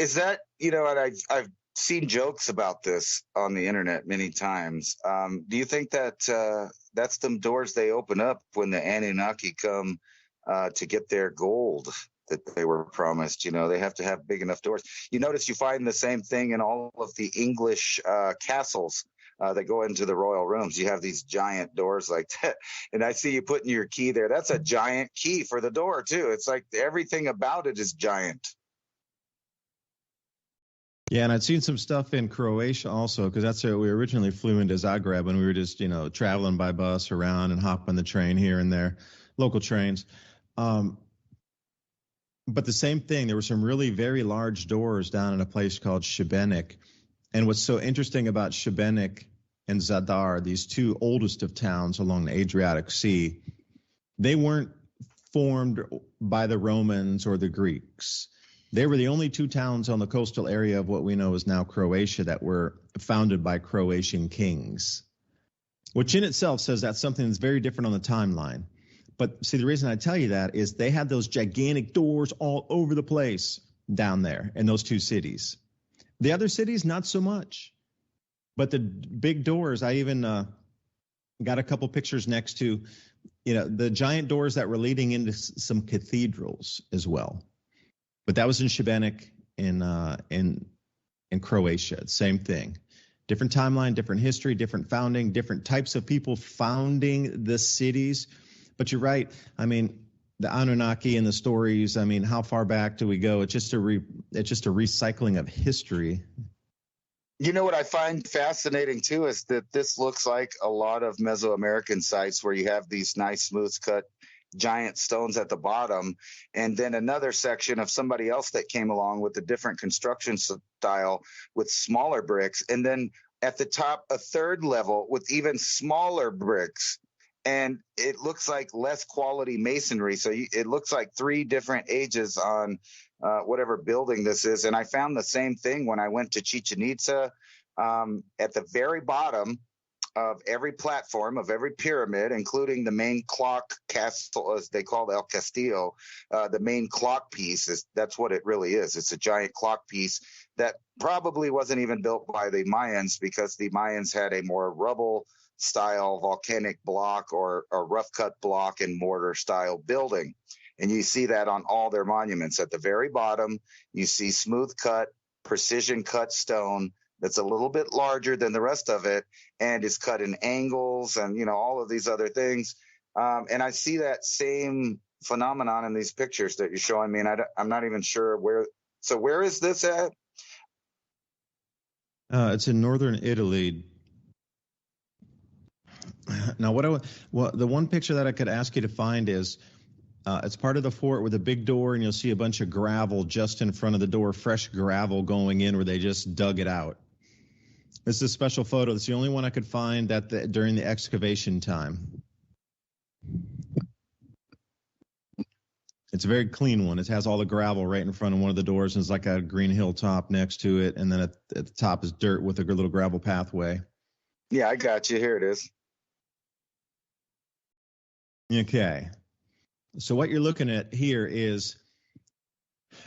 and I've seen jokes about this on the internet many times. Do you think that that's them doors they open up when the Anunnaki come to get their gold that they were promised? They have to have big enough doors. You notice you find the same thing in all of the English castles that go into the royal rooms. You have these giant doors like that. And I see you putting your key there. That's a giant key for the door, too. It's like everything about it is giant. Yeah, and I'd seen some stuff in Croatia also, because that's where we originally flew into Zagreb when we were just, traveling by bus around and hopping the train here and there, local trains. But the same thing, there were some really very large doors down in a place called Šibenik. And what's so interesting about Šibenik and Zadar, these two oldest of towns along the Adriatic Sea, they weren't formed by the Romans or the Greeks. They were the only two towns on the coastal area of what we know is now Croatia that were founded by Croatian kings, which in itself says that's something that's very different on the timeline. But see, the reason I tell you that is they had those gigantic doors all over the place down there in those two cities. The other cities, not so much. But the big doors, I even got a couple pictures next to, the giant doors that were leading into some cathedrals as well. But that was in Šibenik in Croatia. Same thing. Different timeline, different history, different founding, different types of people founding the cities. But you're right. I mean, the Anunnaki and the stories, I mean, how far back do we go? It's just a recycling of history. What I find fascinating, too, is that this looks like a lot of Mesoamerican sites where you have these nice, smooth-cut giant stones at the bottom, and then another section of somebody else that came along with a different construction style with smaller bricks, and then at the top, a third level with even smaller bricks. And it looks like less quality masonry. So it looks like three different ages on whatever building this is. And I found the same thing when I went to Chichen Itza. At the very bottom of every platform, of every pyramid, including the main clock castle, as they call El Castillo, the main clock piece, that's what it really is. It's a giant clock piece that probably wasn't even built by the Mayans, because the Mayans had a more rubble style volcanic block or a rough cut block and mortar style building. And you see that on all their monuments. At the very bottom, you see smooth cut, precision cut stone that's a little bit larger than the rest of it and is cut in angles and, all of these other things. And I see that same phenomenon in these pictures that you're showing me. And I'm not even sure where. So where is this at? It's in northern Italy. Now, the one picture that I could ask you to find is it's part of the fort with a big door, and you'll see a bunch of gravel just in front of the door, fresh gravel going in where they just dug it out. This is a special photo. It's the only one I could find during the excavation time. It's a very clean one. It has all the gravel right in front of one of the doors, and it's like a green hilltop next to it, and then at the top is dirt with a little gravel pathway. Yeah, I got you. Here it is. Okay. So what you're looking at here is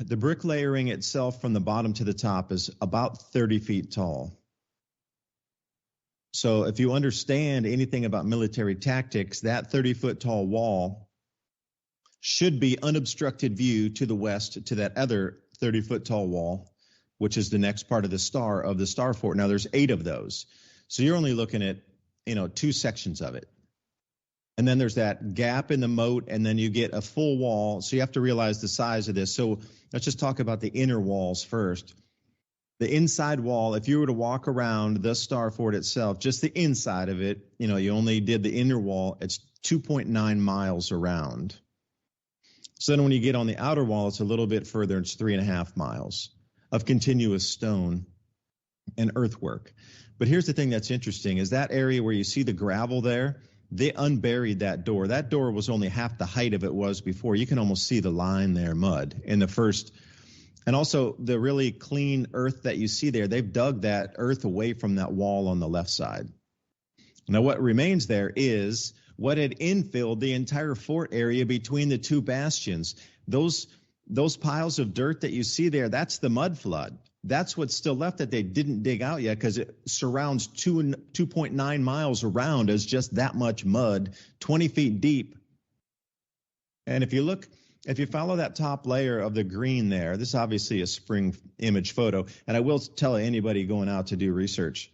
the brick layering itself from the bottom to the top is about 30 feet tall. So if you understand anything about military tactics, that 30-foot tall wall should be unobstructed view to the west to that other 30-foot tall wall, which is the next part of the star fort. Now there's 8 of those. So you're only looking at two sections of it. And then there's that gap in the moat, and then you get a full wall. So you have to realize the size of this. So let's just talk about the inner walls first. The inside wall, if you were to walk around the Star Fort itself, just the inside of it, you only did the inner wall, it's 2.9 miles around. So then when you get on the outer wall, it's a little bit further. It's 3.5 miles of continuous stone and earthwork. But here's the thing that's interesting is that area where you see the gravel there, they unburied that door. That door was only half the height of it was before. You can almost see the line there, mud, in the first. And also the really clean earth that you see there, they've dug that earth away from that wall on the left side. Now what remains there is what had infilled the entire fort area between the two bastions. Those piles of dirt that you see there, that's the mud flood. That's what's still left that they didn't dig out yet because it surrounds 2.9 miles around as just that much mud, 20 feet deep. And if you follow that top layer of the green there, this is obviously a spring image photo. And I will tell anybody going out to do research,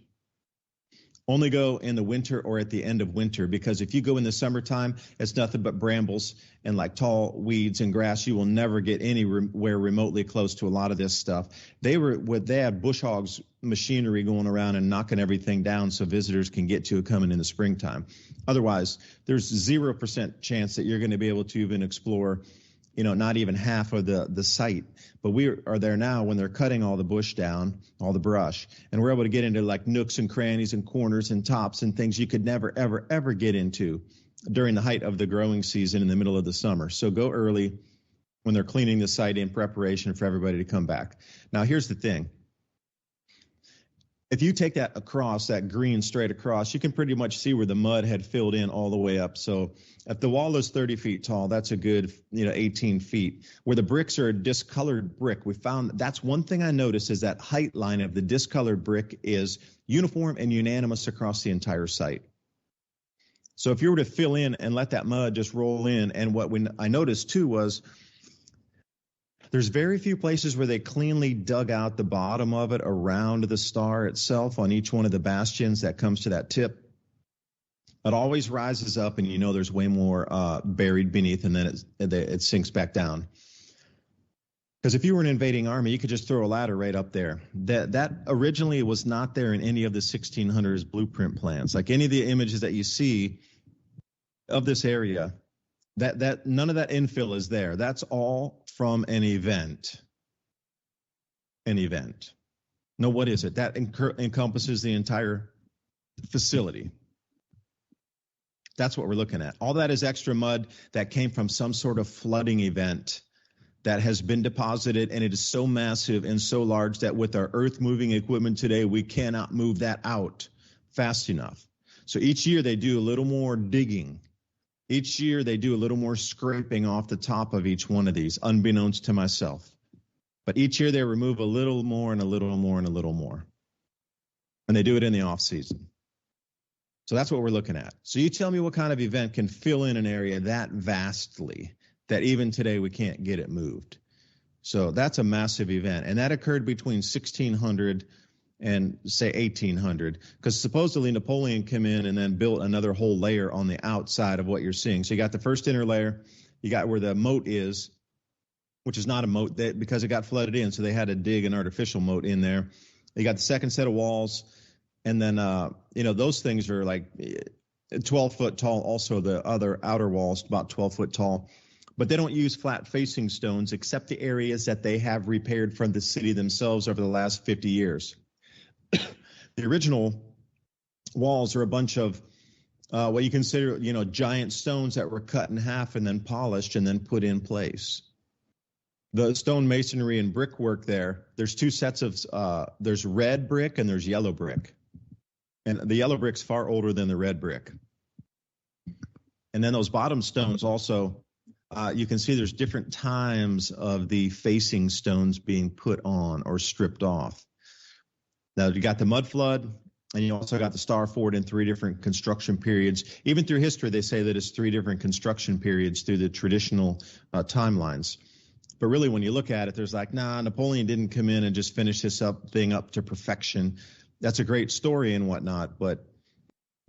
only go in the winter or at the end of winter, because if you go in the summertime, it's nothing but brambles and like tall weeds and grass. You will never get anywhere remotely close to a lot of this stuff. They had bush hogs machinery going around and knocking everything down so visitors can get to it coming in the springtime. Otherwise, there's 0% chance that you're going to be able to even explore, not even half of the site. But we are there now when they're cutting all the bush down, all the brush, and we're able to get into like nooks and crannies and corners and tops and things you could never, ever, ever get into during the height of the growing season in the middle of the summer. So go early when they're cleaning the site in preparation for everybody to come back. Now, here's the thing. If you take that across, that green straight across, you can pretty much see where the mud had filled in all the way up. So if the wall is 30 feet tall, that's a good, 18 feet. Where the bricks are a discolored brick, we found that's one thing I noticed is that height line of the discolored brick is uniform and unanimous across the entire site. So if you were to fill in and let that mud just roll in, and what I noticed too was there's very few places where they cleanly dug out the bottom of it around the star itself on each one of the bastions that comes to that tip. It always rises up, and there's way more buried beneath, and then it sinks back down. Because if you were an invading army, you could just throw a ladder right up there. That originally was not there in any of the 1600s blueprint plans. Like any of the images that you see of this area, that none of that infill is there. That's all from an event. An event. No, what is it? That encompasses the entire facility. That's what we're looking at. All that is extra mud that came from some sort of flooding event that has been deposited, and it is so massive and so large that with our earth-moving equipment today, we cannot move that out fast enough. So each year they do a little more digging. Each year they do a little more scraping off the top of each one of these, unbeknownst to myself. But each year they remove a little more and a little more and a little more. And they do it in the off season. So that's what we're looking at. So you tell me what kind of event can fill in an area that vastly that even today we can't get it moved. So that's a massive event. And that occurred between 1600 and say 1800, because supposedly Napoleon came in and then built another whole layer on the outside of what you're seeing. So you got the first inner layer, you got where the moat is, which is not a moat because it got flooded in, so they had to dig an artificial moat in there. You got the second set of walls, and then those things are like 12 foot tall. Also, the other outer walls about 12 foot tall, but they don't use flat facing stones except the areas that they have repaired from the city themselves over the last 50 years. The original walls are a bunch of what you consider, giant stones that were cut in half and then polished and then put in place. The stone masonry and brickwork there's two sets of, there's red brick and there's yellow brick. And the yellow brick's far older than the red brick. And then those bottom stones also, you can see there's different times of the facing stones being put on or stripped off. Now, you got the mud flood, and you also got the Star Fort in 3 different construction periods. Even through history, they say that it's 3 different construction periods through the traditional timelines. But really, when you look at it, there's like, Napoleon didn't come in and just finish this thing up to perfection. That's a great story and whatnot, but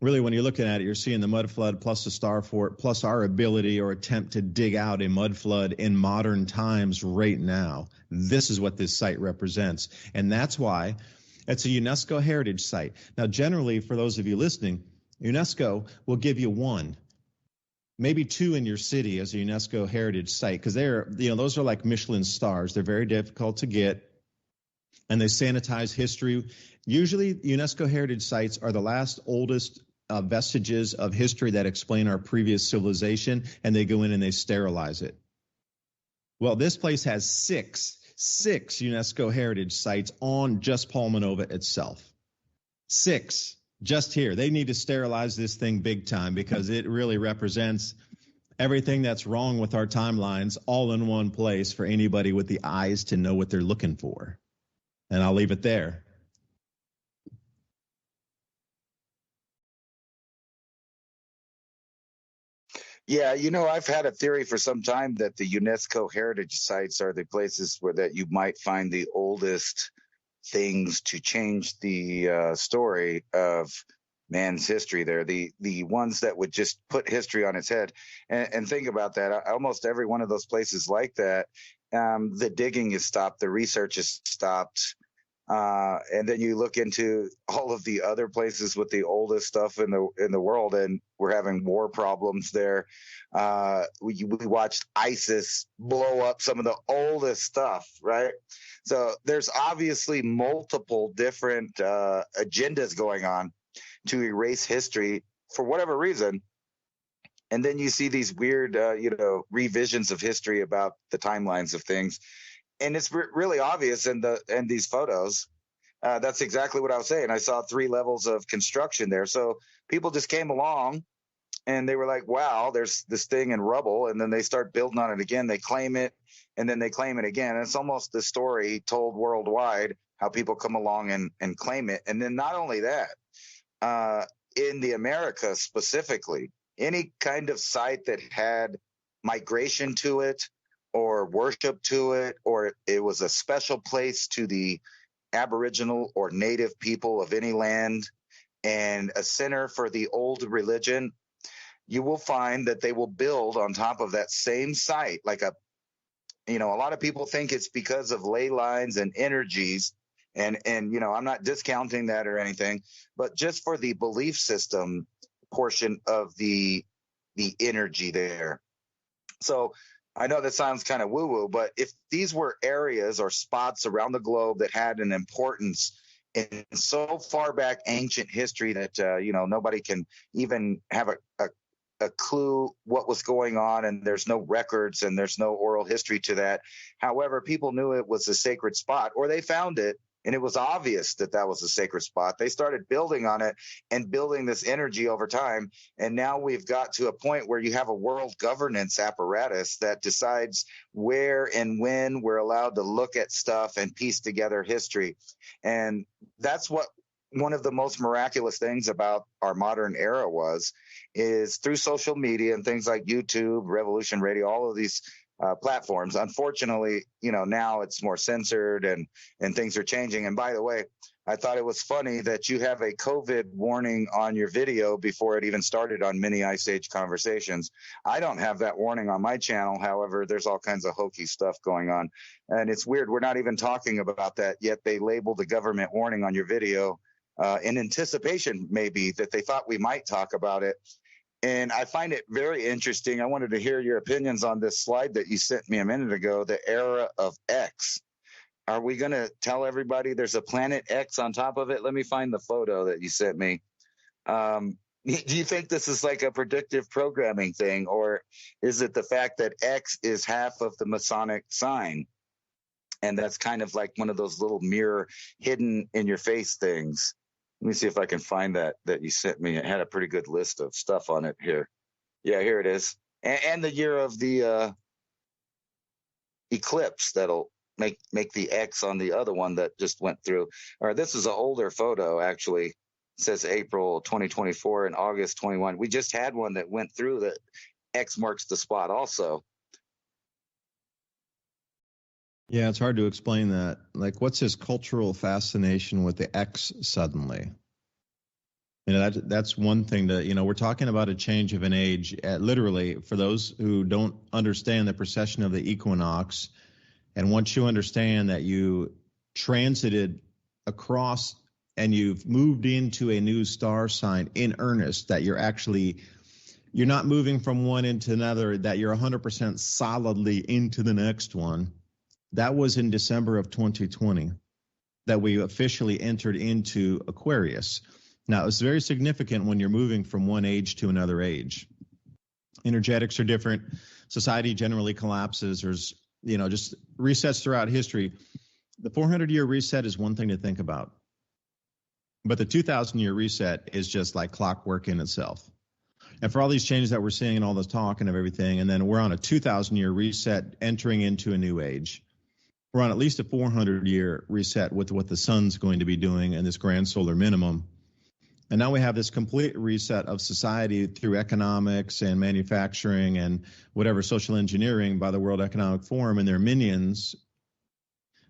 really, when you're looking at it, you're seeing the mud flood plus the star fort plus our ability or attempt to dig out a mud flood in modern times right now. This is what this site represents. And that's why it's a UNESCO heritage site. Now, generally, for those of you listening, UNESCO will give you one, maybe two in your city as a UNESCO heritage site, because those are like Michelin stars. They're very difficult to get, and they sanitize history. Usually, UNESCO heritage sites are the last oldest vestiges of history that explain our previous civilization, and they go in and they sterilize it. Well, this place has six UNESCO heritage sites on just Palmanova itself. 6 just here. They need to sterilize this thing big time because it really represents everything that's wrong with our timelines all in one place for anybody with the eyes to know what they're looking for. And I'll leave it there. Yeah, I've had a theory for some time that the UNESCO heritage sites are the places where that you might find the oldest things to change the story of man's history. They're the ones that would just put history on its head. And think about that. Almost every one of those places like that, the digging is stopped, the research is stopped. And then you look into all of the other places with the oldest stuff in the world, and we're having war problems there. We watched ISIS blow up some of the oldest stuff, right? So there's obviously multiple different agendas going on to erase history for whatever reason. And then you see these weird, revisions of history about the timelines of things. And it's really obvious in these photos. That's exactly what I was saying. I saw 3 levels of construction there. So people just came along and they were like, wow, there's this thing in rubble. And then they start building on it again. They claim it and then they claim it again. And it's almost the story told worldwide, how people come along and claim it. And then not only that, in the Americas specifically, any kind of site that had migration to it, or worship to it, or it was a special place to the Aboriginal or Native people of any land, and a center for the old religion, you will find that they will build on top of that same site. Like a lot of people think it's because of ley lines and energies, and I'm not discounting that or anything, but just for the belief system portion of the energy there. So I know that sounds kind of woo-woo, but if these were areas or spots around the globe that had an importance in so far back ancient history that, nobody can even have a clue what was going on, and there's no records and there's no oral history to that. However, people knew it was a sacred spot, or they found it, and it was obvious that that was a sacred spot. They started building on it and building this energy over time. And now we've got to a point where you have a world governance apparatus that decides where and when we're allowed to look at stuff and piece together history. And that's what one of the most miraculous things about our modern era is through social media and things like YouTube, Revolution Radio, all of these platforms. Unfortunately, now it's more censored and things are changing. And by the way, I thought it was funny that you have a COVID warning on your video before it even started on Mini Ice Age Conversations. I don't have that warning on my channel. However, there's all kinds of hokey stuff going on. And it's weird. We're not even talking about that, yet they labeled the government warning on your video in anticipation, maybe, that they thought we might talk about it. And I find it very interesting. I wanted to hear your opinions on this slide that you sent me a minute ago, the era of X. Are we going to tell everybody there's a planet X on top of it? Let me find the photo that you sent me. Do you think this is like a predictive programming thing, or is it the fact that X is half of the Masonic sign? And that's kind of like one of those little mirror hidden in your face things. Let me see if I can find that you sent me. It had a pretty good list of stuff on it here. Yeah, here it is. And the year of the eclipse that'll make the X on the other one that just went through. All right, this is an older photo, actually. It says April 2024 and August 21. We just had one that went through that X marks the spot also. Yeah, it's hard to explain that. Like, what's his cultural fascination with the X suddenly? That's one thing that, we're talking about a change of an age. Literally, for those who don't understand the precession of the equinox, and once you understand that you transited across and you've moved into a new star sign in earnest, that you're not moving from one into another, that you're 100% solidly into the next one. That was in December of 2020 that we officially entered into Aquarius. Now, it's very significant when you're moving from one age to another age. Energetics are different. Society generally collapses. There's, just resets throughout history. The 400-year reset is one thing to think about. But the 2,000-year reset is just like clockwork in itself. And for all these changes that we're seeing and all this talk and of everything, and then we're on a 2,000-year reset entering into a new age. We're on at least a 400-year reset with what the sun's going to be doing and this grand solar minimum. And now we have this complete reset of society through economics and manufacturing and whatever social engineering by the World Economic Forum and their minions.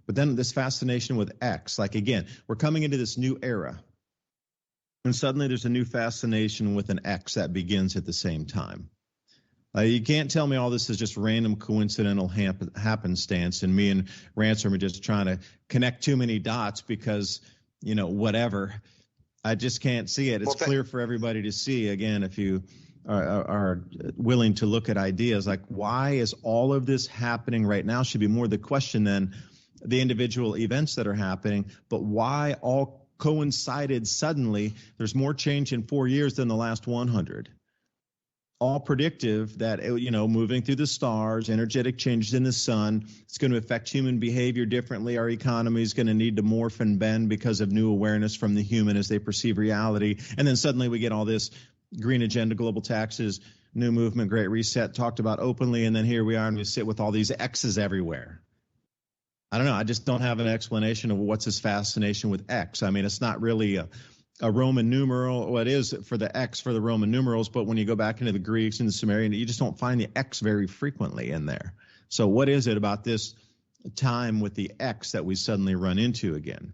But then this fascination with X, like again, we're coming into this new era. And suddenly there's a new fascination with an X that begins at the same time. You can't tell me all this is just random coincidental happenstance and me and Ransom are just trying to connect too many dots because, whatever. I just can't see it. It's clear for everybody to see. Again, if you are willing to look at ideas like why is all of this happening right now should be more the question than the individual events that are happening, but why all coincided suddenly. There's more change in 4 years than the last 100. All predictive that, moving through the stars, energetic changes in the sun, it's going to affect human behavior differently. Our economy is going to need to morph and bend because of new awareness from the human as they perceive reality. And then suddenly we get all this green agenda, global taxes, new movement, great reset talked about openly. And then here we are and we sit with all these X's everywhere. I don't know. I just don't have an explanation of what's this fascination with X. I mean, it's not really a Roman numeral. Well, it is for the X for the Roman numerals, but when you go back into the Greeks and the Sumerian, you just don't find the X very frequently in there. So what is it about this time with the X that we suddenly run into again?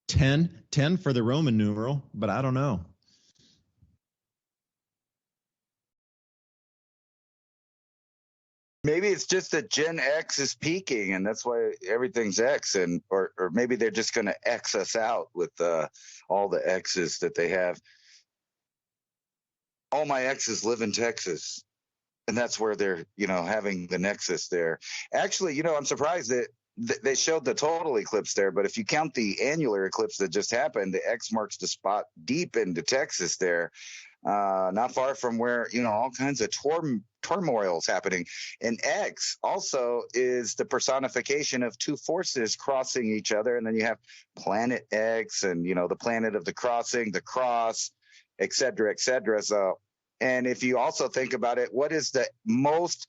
10 for the Roman numeral, but I don't know. Maybe it's just that Gen X is peaking, and that's why everything's X, and or maybe they're just going to X us out with all the X's that they have. All my exes live in Texas, and that's where they're, having the nexus there. Actually, I'm surprised that they showed the total eclipse there, but if you count the annular eclipse that just happened, the X marks the spot deep into Texas there. Not far from where, all kinds of turmoil is happening. And X also is the personification of two forces crossing each other. And then you have planet X and, the planet of the crossing, the cross, et cetera, et cetera. So, and if you also think about it, what is the most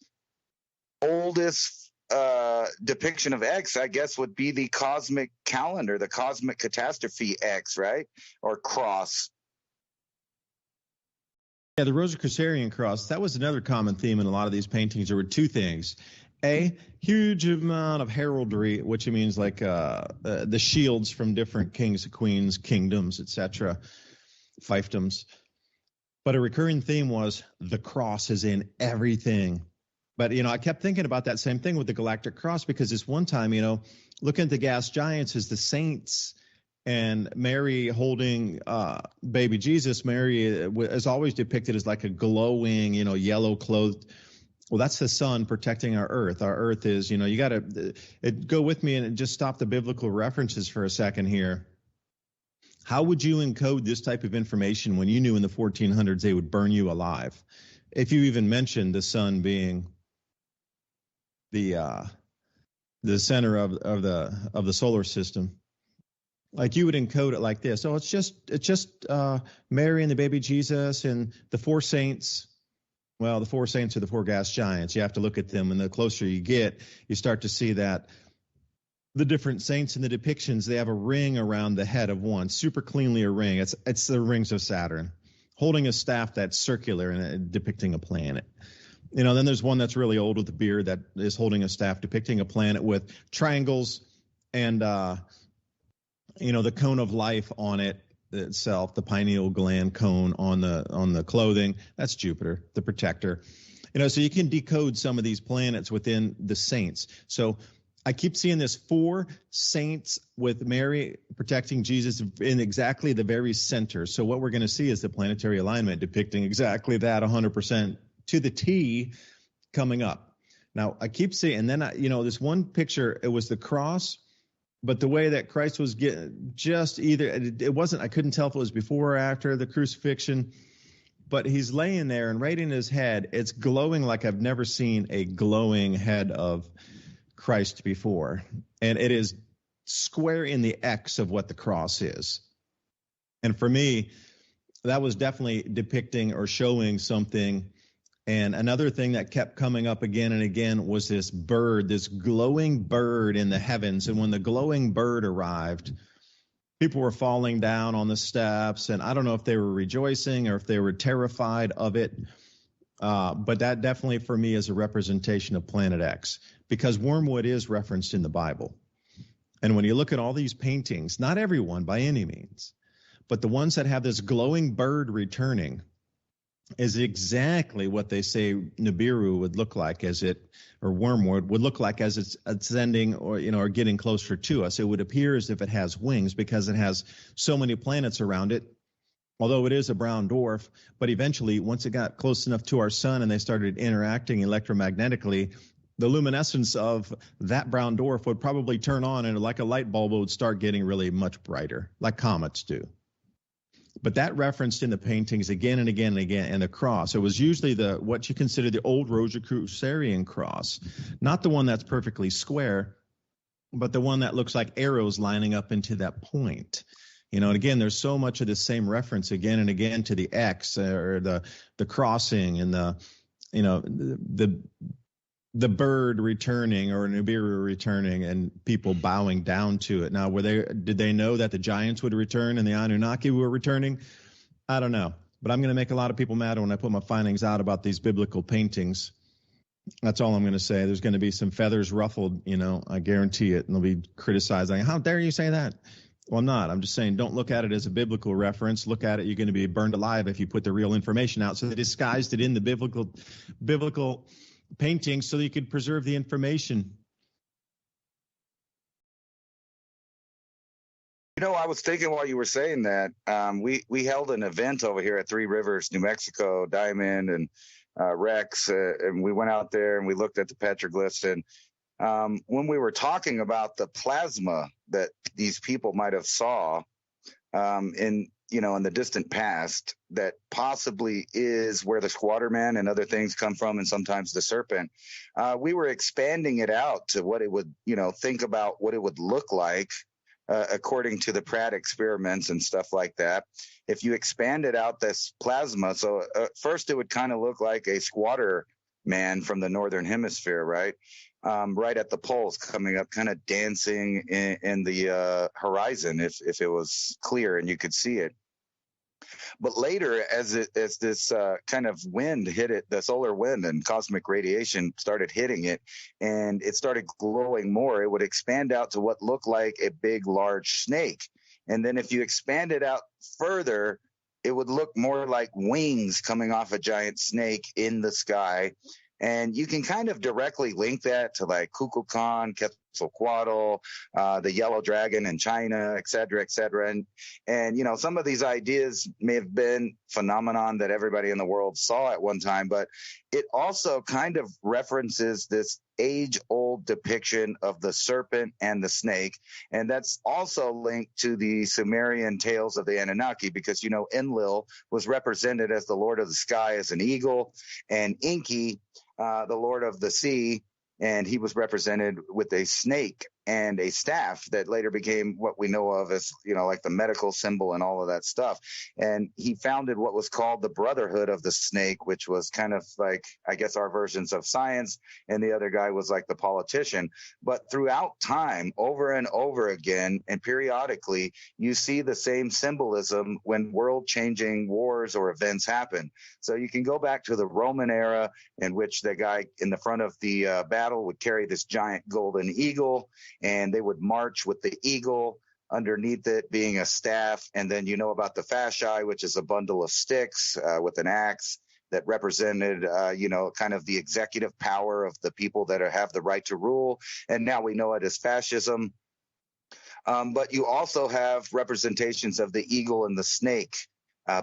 oldest depiction of X, I guess, would be the cosmic calendar, the cosmic catastrophe X, right? Or cross. Yeah, the Rosicrucian cross, that was another common theme in a lot of these paintings. There were two things. A huge amount of heraldry, which means like the shields from different kings, queens, kingdoms, etc., fiefdoms. But a recurring theme was the cross is in everything. But, I kept thinking about that same thing with the galactic cross because this one time, looking at the gas giants as the saints and Mary holding baby Jesus. Mary is always depicted as like a glowing, yellow clothed. Well, that's the sun protecting our earth. Our earth is, you got to go with me and just stop the biblical references for a second here. How would you encode this type of information when you knew in the 1400s they would burn you alive? If you even mentioned the sun being the center of the solar system. Like you would encode it like this. Oh, it's just Mary and the baby Jesus and the four saints. Well, the four saints are the four gas giants. You have to look at them, and the closer you get, you start to see that the different saints in the depictions, they have a ring around the head of one, super cleanly a ring. It's the rings of Saturn, holding a staff that's circular and depicting a planet. Then there's one that's really old with a beard that is holding a staff depicting a planet with triangles and the cone of life on it, itself, the pineal gland cone on the clothing, that's Jupiter, the protector. So you can decode some of these planets within the saints. So I keep seeing this 4 saints with Mary protecting Jesus in exactly the very center. So what we're going to see is the planetary alignment depicting exactly that 100% to the T coming up. Now, I keep seeing, and then, this one picture, it was the cross, but the way that Christ was getting just either, it wasn't, I couldn't tell if it was before or after the crucifixion, but he's laying there and right in his head, it's glowing like I've never seen a glowing head of Christ before. And it is square in the X of what the cross is. And for me, that was definitely depicting or showing something. And another thing that kept coming up again and again was this bird, this glowing bird in the heavens. And when the glowing bird arrived, people were falling down on the steps, and I don't know if they were rejoicing or if they were terrified of it. But that definitely for me is a representation of Planet X, because wormwood is referenced in the Bible. And when you look at all these paintings, not everyone by any means, but the ones that have this glowing bird returning is exactly what they say Nibiru would look like or wormwood would look like as it's ascending or getting closer to us. It would appear as if it has wings because it has so many planets around it, although it is a brown dwarf. But eventually, once it got close enough to our sun and they started interacting electromagnetically, the luminescence of that brown dwarf would probably turn on, and like a light bulb, it would start getting really much brighter, like comets do. But that referenced in the paintings again and again and again, and the cross. It was usually what you consider the old Rosicrucian cross, not the one that's perfectly square, but the one that looks like arrows lining up into that point. And again, there's so much of the same reference again and again to the X or the crossing and the bird returning or Nibiru returning and people bowing down to it. Now, did they know that the giants would return and the Anunnaki were returning? I don't know. But I'm going to make a lot of people mad when I put my findings out about these biblical paintings. That's all I'm going to say. There's going to be some feathers ruffled, I guarantee it. And they'll be criticizing, how dare you say that? Well, I'm not. I'm just saying don't look at it as a biblical reference. Look at it, you're going to be burned alive if you put the real information out. So they disguised it in the biblical painting so that you could preserve the information. I was thinking while you were saying that, we held an event over here at Three Rivers, New Mexico, Diamond and Rex, and we went out there and we looked at the petroglyphs. And when we were talking about the plasma that these people might have saw in the distant past, that possibly is where the squatterman and other things come from, and sometimes the serpent, we were expanding it out to what it would, think about what it would look like according to the Pratt experiments and stuff like that. If you expanded out this plasma, so first it would kind of look like a squatter man from the northern hemisphere, right? Right at the poles, coming up, kind of dancing in the horizon if it was clear and you could see it. But later, as this kind of wind hit it, the solar wind and cosmic radiation started hitting it, and it started glowing more, it would expand out to what looked like a big, large snake. And then if you expand it out further, it would look more like wings coming off a giant snake in the sky. And you can kind of directly link that to like Kukulkan, Quetzalcoatl, the yellow dragon in China, et cetera, et cetera. And some of these ideas may have been phenomenon that everybody in the world saw at one time, but it also kind of references this age-old depiction of the serpent and the snake. And that's also linked to the Sumerian tales of the Anunnaki, because, Enlil was represented as the Lord of the Sky as an eagle, and Enki, the Lord of the Sea, and he was represented with a snake and a staff that later became what we know of as, like the medical symbol and all of that stuff. And he founded what was called the Brotherhood of the Snake, which was kind of like, I guess, our versions of science. And the other guy was like the politician. But throughout time, over and over again, and periodically, you see the same symbolism when world-changing wars or events happen. So you can go back to the Roman era, in which the guy in the front of the battle would carry this giant golden eagle, and they would march with the eagle underneath it being a staff. And then you know about the fasci, which is a bundle of sticks with an axe that represented, kind of the executive power of the people that have the right to rule. And now we know it as fascism. But you also have representations of the eagle and the snake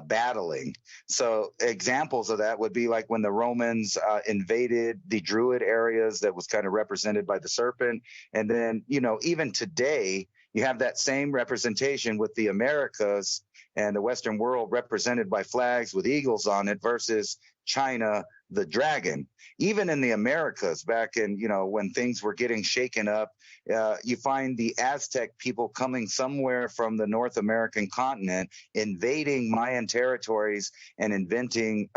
battling. So examples of that would be like when the Romans invaded the Druid areas that was kind of represented by the serpent. And then, even today, you have that same representation with the Americas and the Western world represented by flags with eagles on it versus China, the dragon. Even in the Americas, back in, when things were getting shaken up, you find the Aztec people coming somewhere from the North American continent, invading Mayan territories and inventing,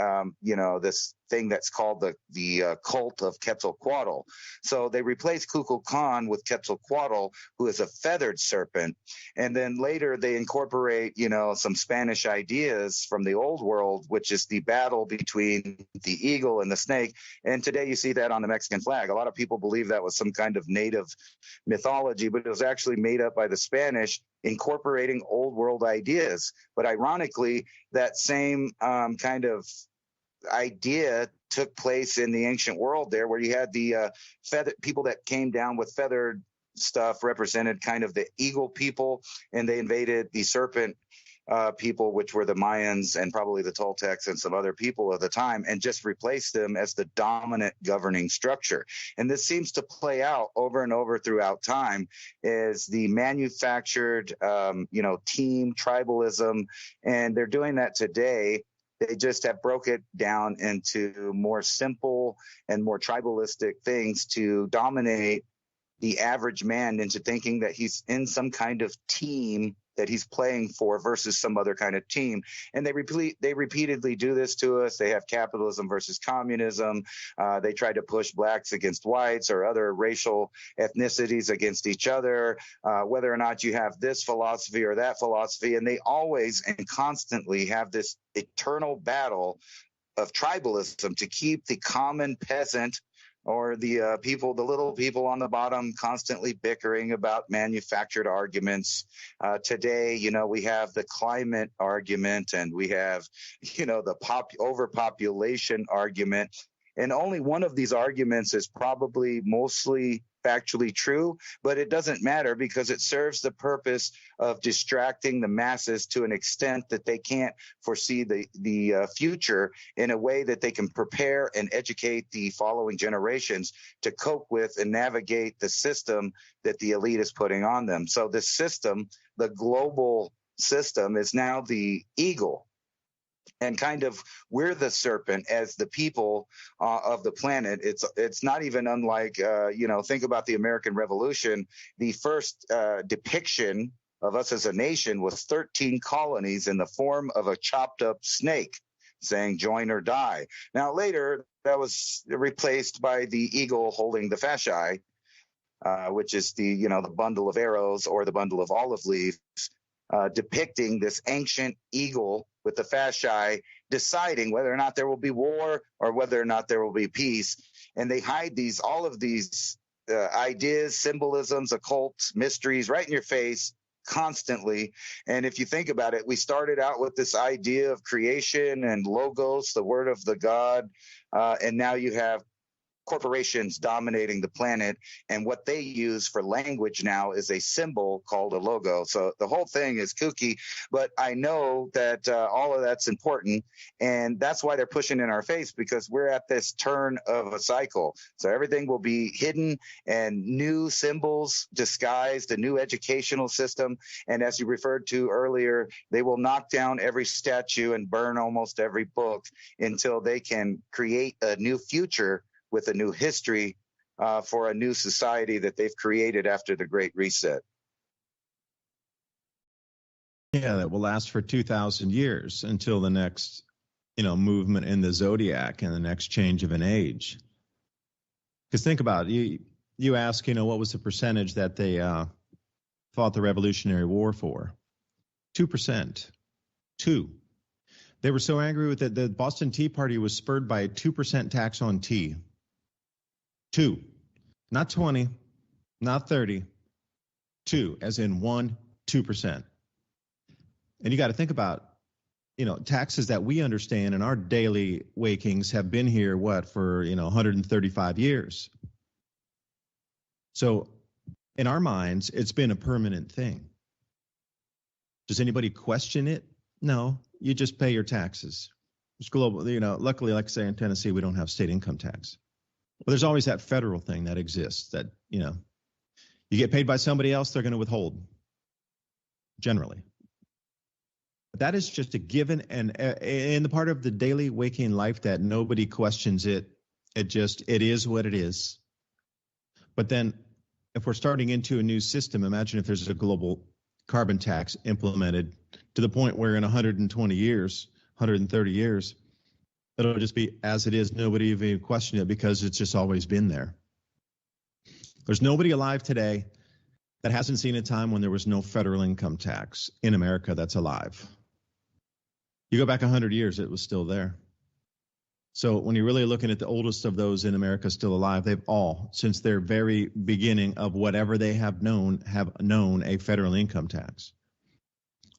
this thing that's called the cult of Quetzalcoatl. So they replaced Kukulkan with Quetzalcoatl, who is a feathered serpent. And then later they incorporate, some Spanish ideas from the old world, which is the battle between the eagle and the snake. And today you see that on the Mexican flag. A lot of people believe that was some kind of native mythology, but it was actually made up by the Spanish, incorporating old world ideas. But ironically, that same kind of idea took place in the ancient world there, where you had the feather people that came down with feathered stuff represented kind of the eagle people, and they invaded the serpent people, which were the Mayans and probably the Toltecs and some other people of the time, and just replaced them as the dominant governing structure. And this seems to play out over and over throughout time as the manufactured, team tribalism, and they're doing that today. They just have broke it down into more simple and more tribalistic things to dominate the average man into thinking that he's in some kind of team that he's playing for versus some other kind of team. And they repeatedly do this to us. They have capitalism versus communism. They try to push blacks against whites or other racial ethnicities against each other, whether or not you have this philosophy or that philosophy. And they always and constantly have this eternal battle of tribalism to keep the common peasant or the little people on the bottom constantly bickering about manufactured arguments. Today, we have the climate argument, and we have, the overpopulation argument. And only one of these arguments is probably mostly factually true, but it doesn't matter because it serves the purpose of distracting the masses to an extent that they can't foresee the future in a way that they can prepare and educate the following generations to cope with and navigate the system that the elite is putting on them. So this system, the global system, is now the eagle. And kind of we're the serpent as the people of the planet. It's not even unlike, think about the American Revolution. The first depiction of us as a nation was 13 colonies in the form of a chopped up snake saying join or die. Now later that was replaced by the eagle holding the fasci, which is the bundle of arrows or the bundle of olive leaves, depicting this ancient eagle with the fasci deciding whether or not there will be war or whether or not there will be peace. And they hide all of these ideas, symbolisms, occult mysteries right in your face constantly. And if you think about it, we started out with this idea of creation and logos, the word of the God, and now you have corporations dominating the planet, and what they use for language now is a symbol called a logo. So the whole thing is kooky, but I know that all of that's important, and that's why they're pushing in our face, because we're at this turn of a cycle. So everything will be hidden and new symbols disguised, a new educational system, and as you referred to earlier, they will knock down every statue and burn almost every book until they can create a new future with a new history for a new society that they've created after the Great Reset. Yeah, that will last for 2,000 years until the next, movement in the zodiac and the next change of an age. Because think about it, you ask, what was the percentage that they fought the Revolutionary War for? 2%. 2. They were so angry with it, the Boston Tea Party was spurred by a 2% tax on tea. 2, not 20, not 30, 2, as in 1, 2%. And you got to think about, taxes that we understand in our daily wakings have been here, for 135 years. So in our minds, it's been a permanent thing. Does anybody question it? No, you just pay your taxes. It's global, luckily, like I say, in Tennessee, we don't have state income tax. But there's always that federal thing that exists that, you get paid by somebody else, they're going to withhold, generally. But that is just a given, and in the part of the daily waking life that nobody questions it. It is what it is. But then if we're starting into a new system, imagine if there's a global carbon tax implemented to the point where in 120 years, 130 years, it'll just be as it is. Nobody even question it because it's just always been there. There's nobody alive today that hasn't seen a time when there was no federal income tax in America that's alive. You go back 100 years, it was still there. So when you're really looking at the oldest of those in America still alive, they've all, since their very beginning of whatever they have known a federal income tax.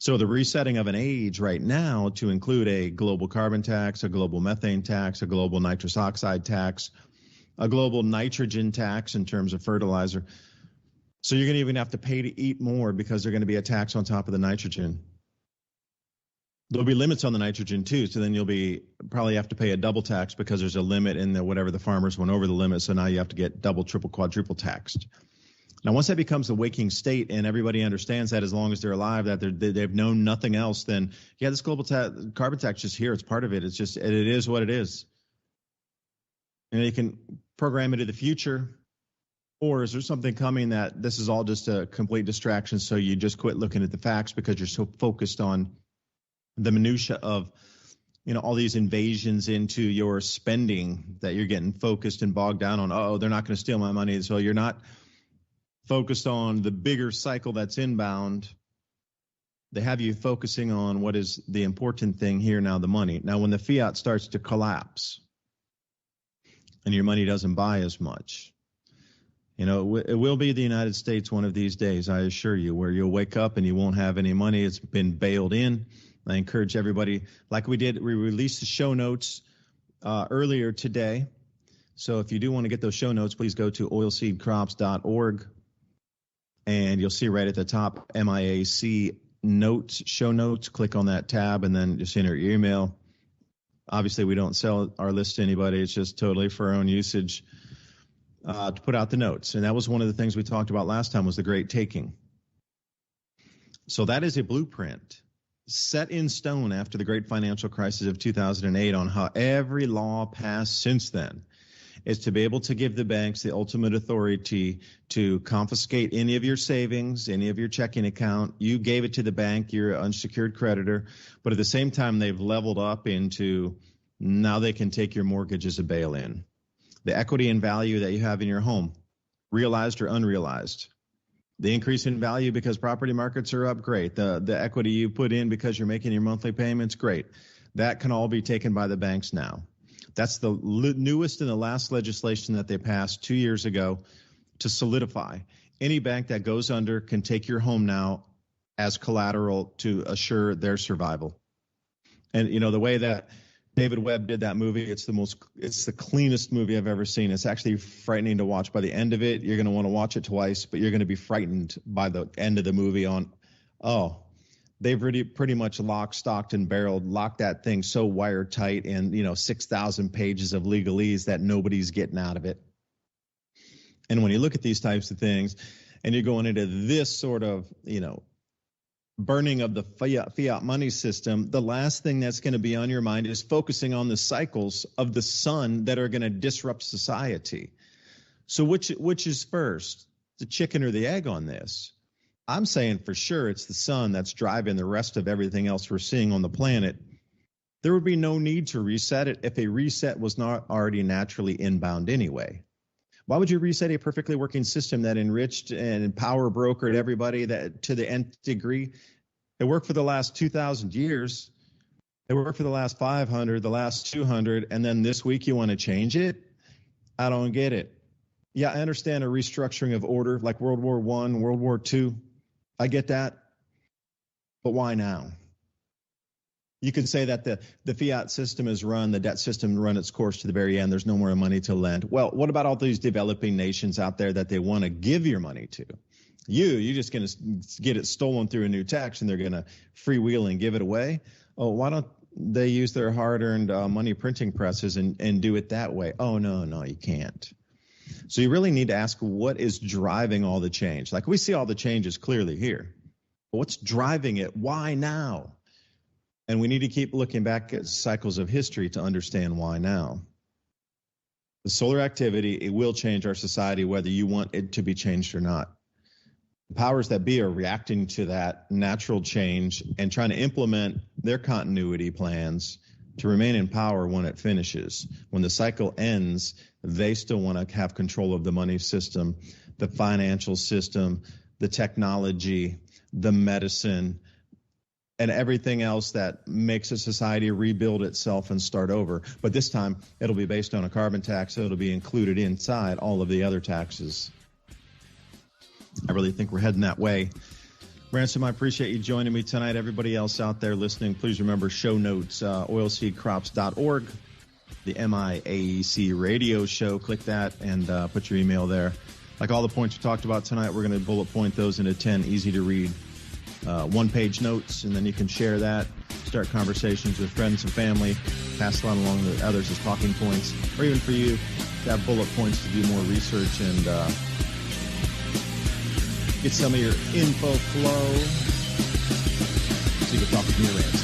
So the resetting of an age right now to include a global carbon tax, a global methane tax, a global nitrous oxide tax, a global nitrogen tax in terms of fertilizer. So you're going to even have to pay to eat more because there's going to be a tax on top of the nitrogen. There'll be limits on the nitrogen too, so then you'll probably have to pay a double tax because there's a limit in whatever the farmers went over the limit, so now you have to get double, triple, quadruple taxed. Now, once that becomes a waking state and everybody understands that as long as they're alive, that they've known nothing else, then yeah, this global carbon tax is here. It's part of it. It is what it is. And you can program it in the future, or is there something coming that this is all just a complete distraction, so you just quit looking at the facts because you're so focused on the minutia of, all these invasions into your spending that you're getting focused and bogged down on. Oh, they're not going to steal my money. So you're not focused on the bigger cycle that's inbound. They have you focusing on what is the important thing here now, the money. Now, when the fiat starts to collapse and your money doesn't buy as much, it will be the United States one of these days, I assure you, where you'll wake up and you won't have any money. It's been bailed in. I encourage everybody, like we released the show notes earlier today. So if you do want to get those show notes, please go to oilseedcrops.org, and you'll see right at the top MIAC notes, show notes. Click on that tab and then just enter your email. Obviously, we don't sell our list to anybody. It's just totally for our own usage to put out the notes. And that was one of the things we talked about last time was the great taking. So that is a blueprint set in stone after the great financial crisis of 2008 on how every law passed since then is to be able to give the banks the ultimate authority to confiscate any of your savings, any of your checking account. You gave it to the bank, you're an unsecured creditor, but at the same time, they've leveled up into now they can take your mortgage as a bail-in. The equity and value that you have in your home, realized or unrealized. The increase in value because property markets are up, great. The equity you put in because you're making your monthly payments, great. That can all be taken by the banks now. That's the newest and the last legislation that they passed 2 years ago to solidify. Any bank that goes under can take your home now as collateral to assure their survival. And, the way that David Webb did that movie, it's the cleanest movie I've ever seen. It's actually frightening to watch. By the end of it, you're going to want to watch it twice, but you're going to be frightened by the end of the movie they've really pretty much locked that thing so wired-tight and, 6,000 pages of legalese that nobody's getting out of it. And when you look at these types of things and you're going into this sort of, burning of the fiat money system, the last thing that's going to be on your mind is focusing on the cycles of the sun that are going to disrupt society. So which is first, the chicken or the egg on this? I'm saying for sure it's the sun that's driving the rest of everything else we're seeing on the planet. There would be no need to reset it if a reset was not already naturally inbound anyway. Why would you reset a perfectly working system that enriched and power brokered everybody that to the nth degree? It worked for the last 2,000 years. It worked for the last 500, the last 200, and then this week you want to change it? I don't get it. Yeah, I understand a restructuring of order like World War I, World War II. I get that. But why now? You could say that the fiat system is run, the debt system run its course to the very end. There's no more money to lend. Well, what about all these developing nations out there that they want to give your money to? You're just going to get it stolen through a new tax, and they're going to freewheel and give it away. Oh, why don't they use their hard-earned money printing presses and do it that way? Oh, no, you can't. So you really need to ask, what is driving all the change? Like, we see all the changes clearly here. But what's driving it? Why now? And we need to keep looking back at cycles of history to understand why now. The solar activity, it will change our society whether you want it to be changed or not. The powers that be are reacting to that natural change and trying to implement their continuity plans to remain in power when it finishes. When the cycle ends, they still want to have control of the money system, the financial system, the technology, the medicine, and everything else that makes a society rebuild itself and start over. But this time, it'll be based on a carbon tax, so it'll be included inside all of the other taxes. I really think we're heading that way. Ransom, I appreciate you joining me tonight. Everybody else out there listening, please remember show notes, oilseedcrops.org, the MIAC radio show. Click that and put your email there. Like all the points we talked about tonight, we're going to bullet point those into 10 easy-to-read one-page notes, and then you can share that, start conversations with friends and family, pass it on along to others as talking points, or even for you to have bullet points to do more research and get some of your info flow. So you can talk with me, Ransom.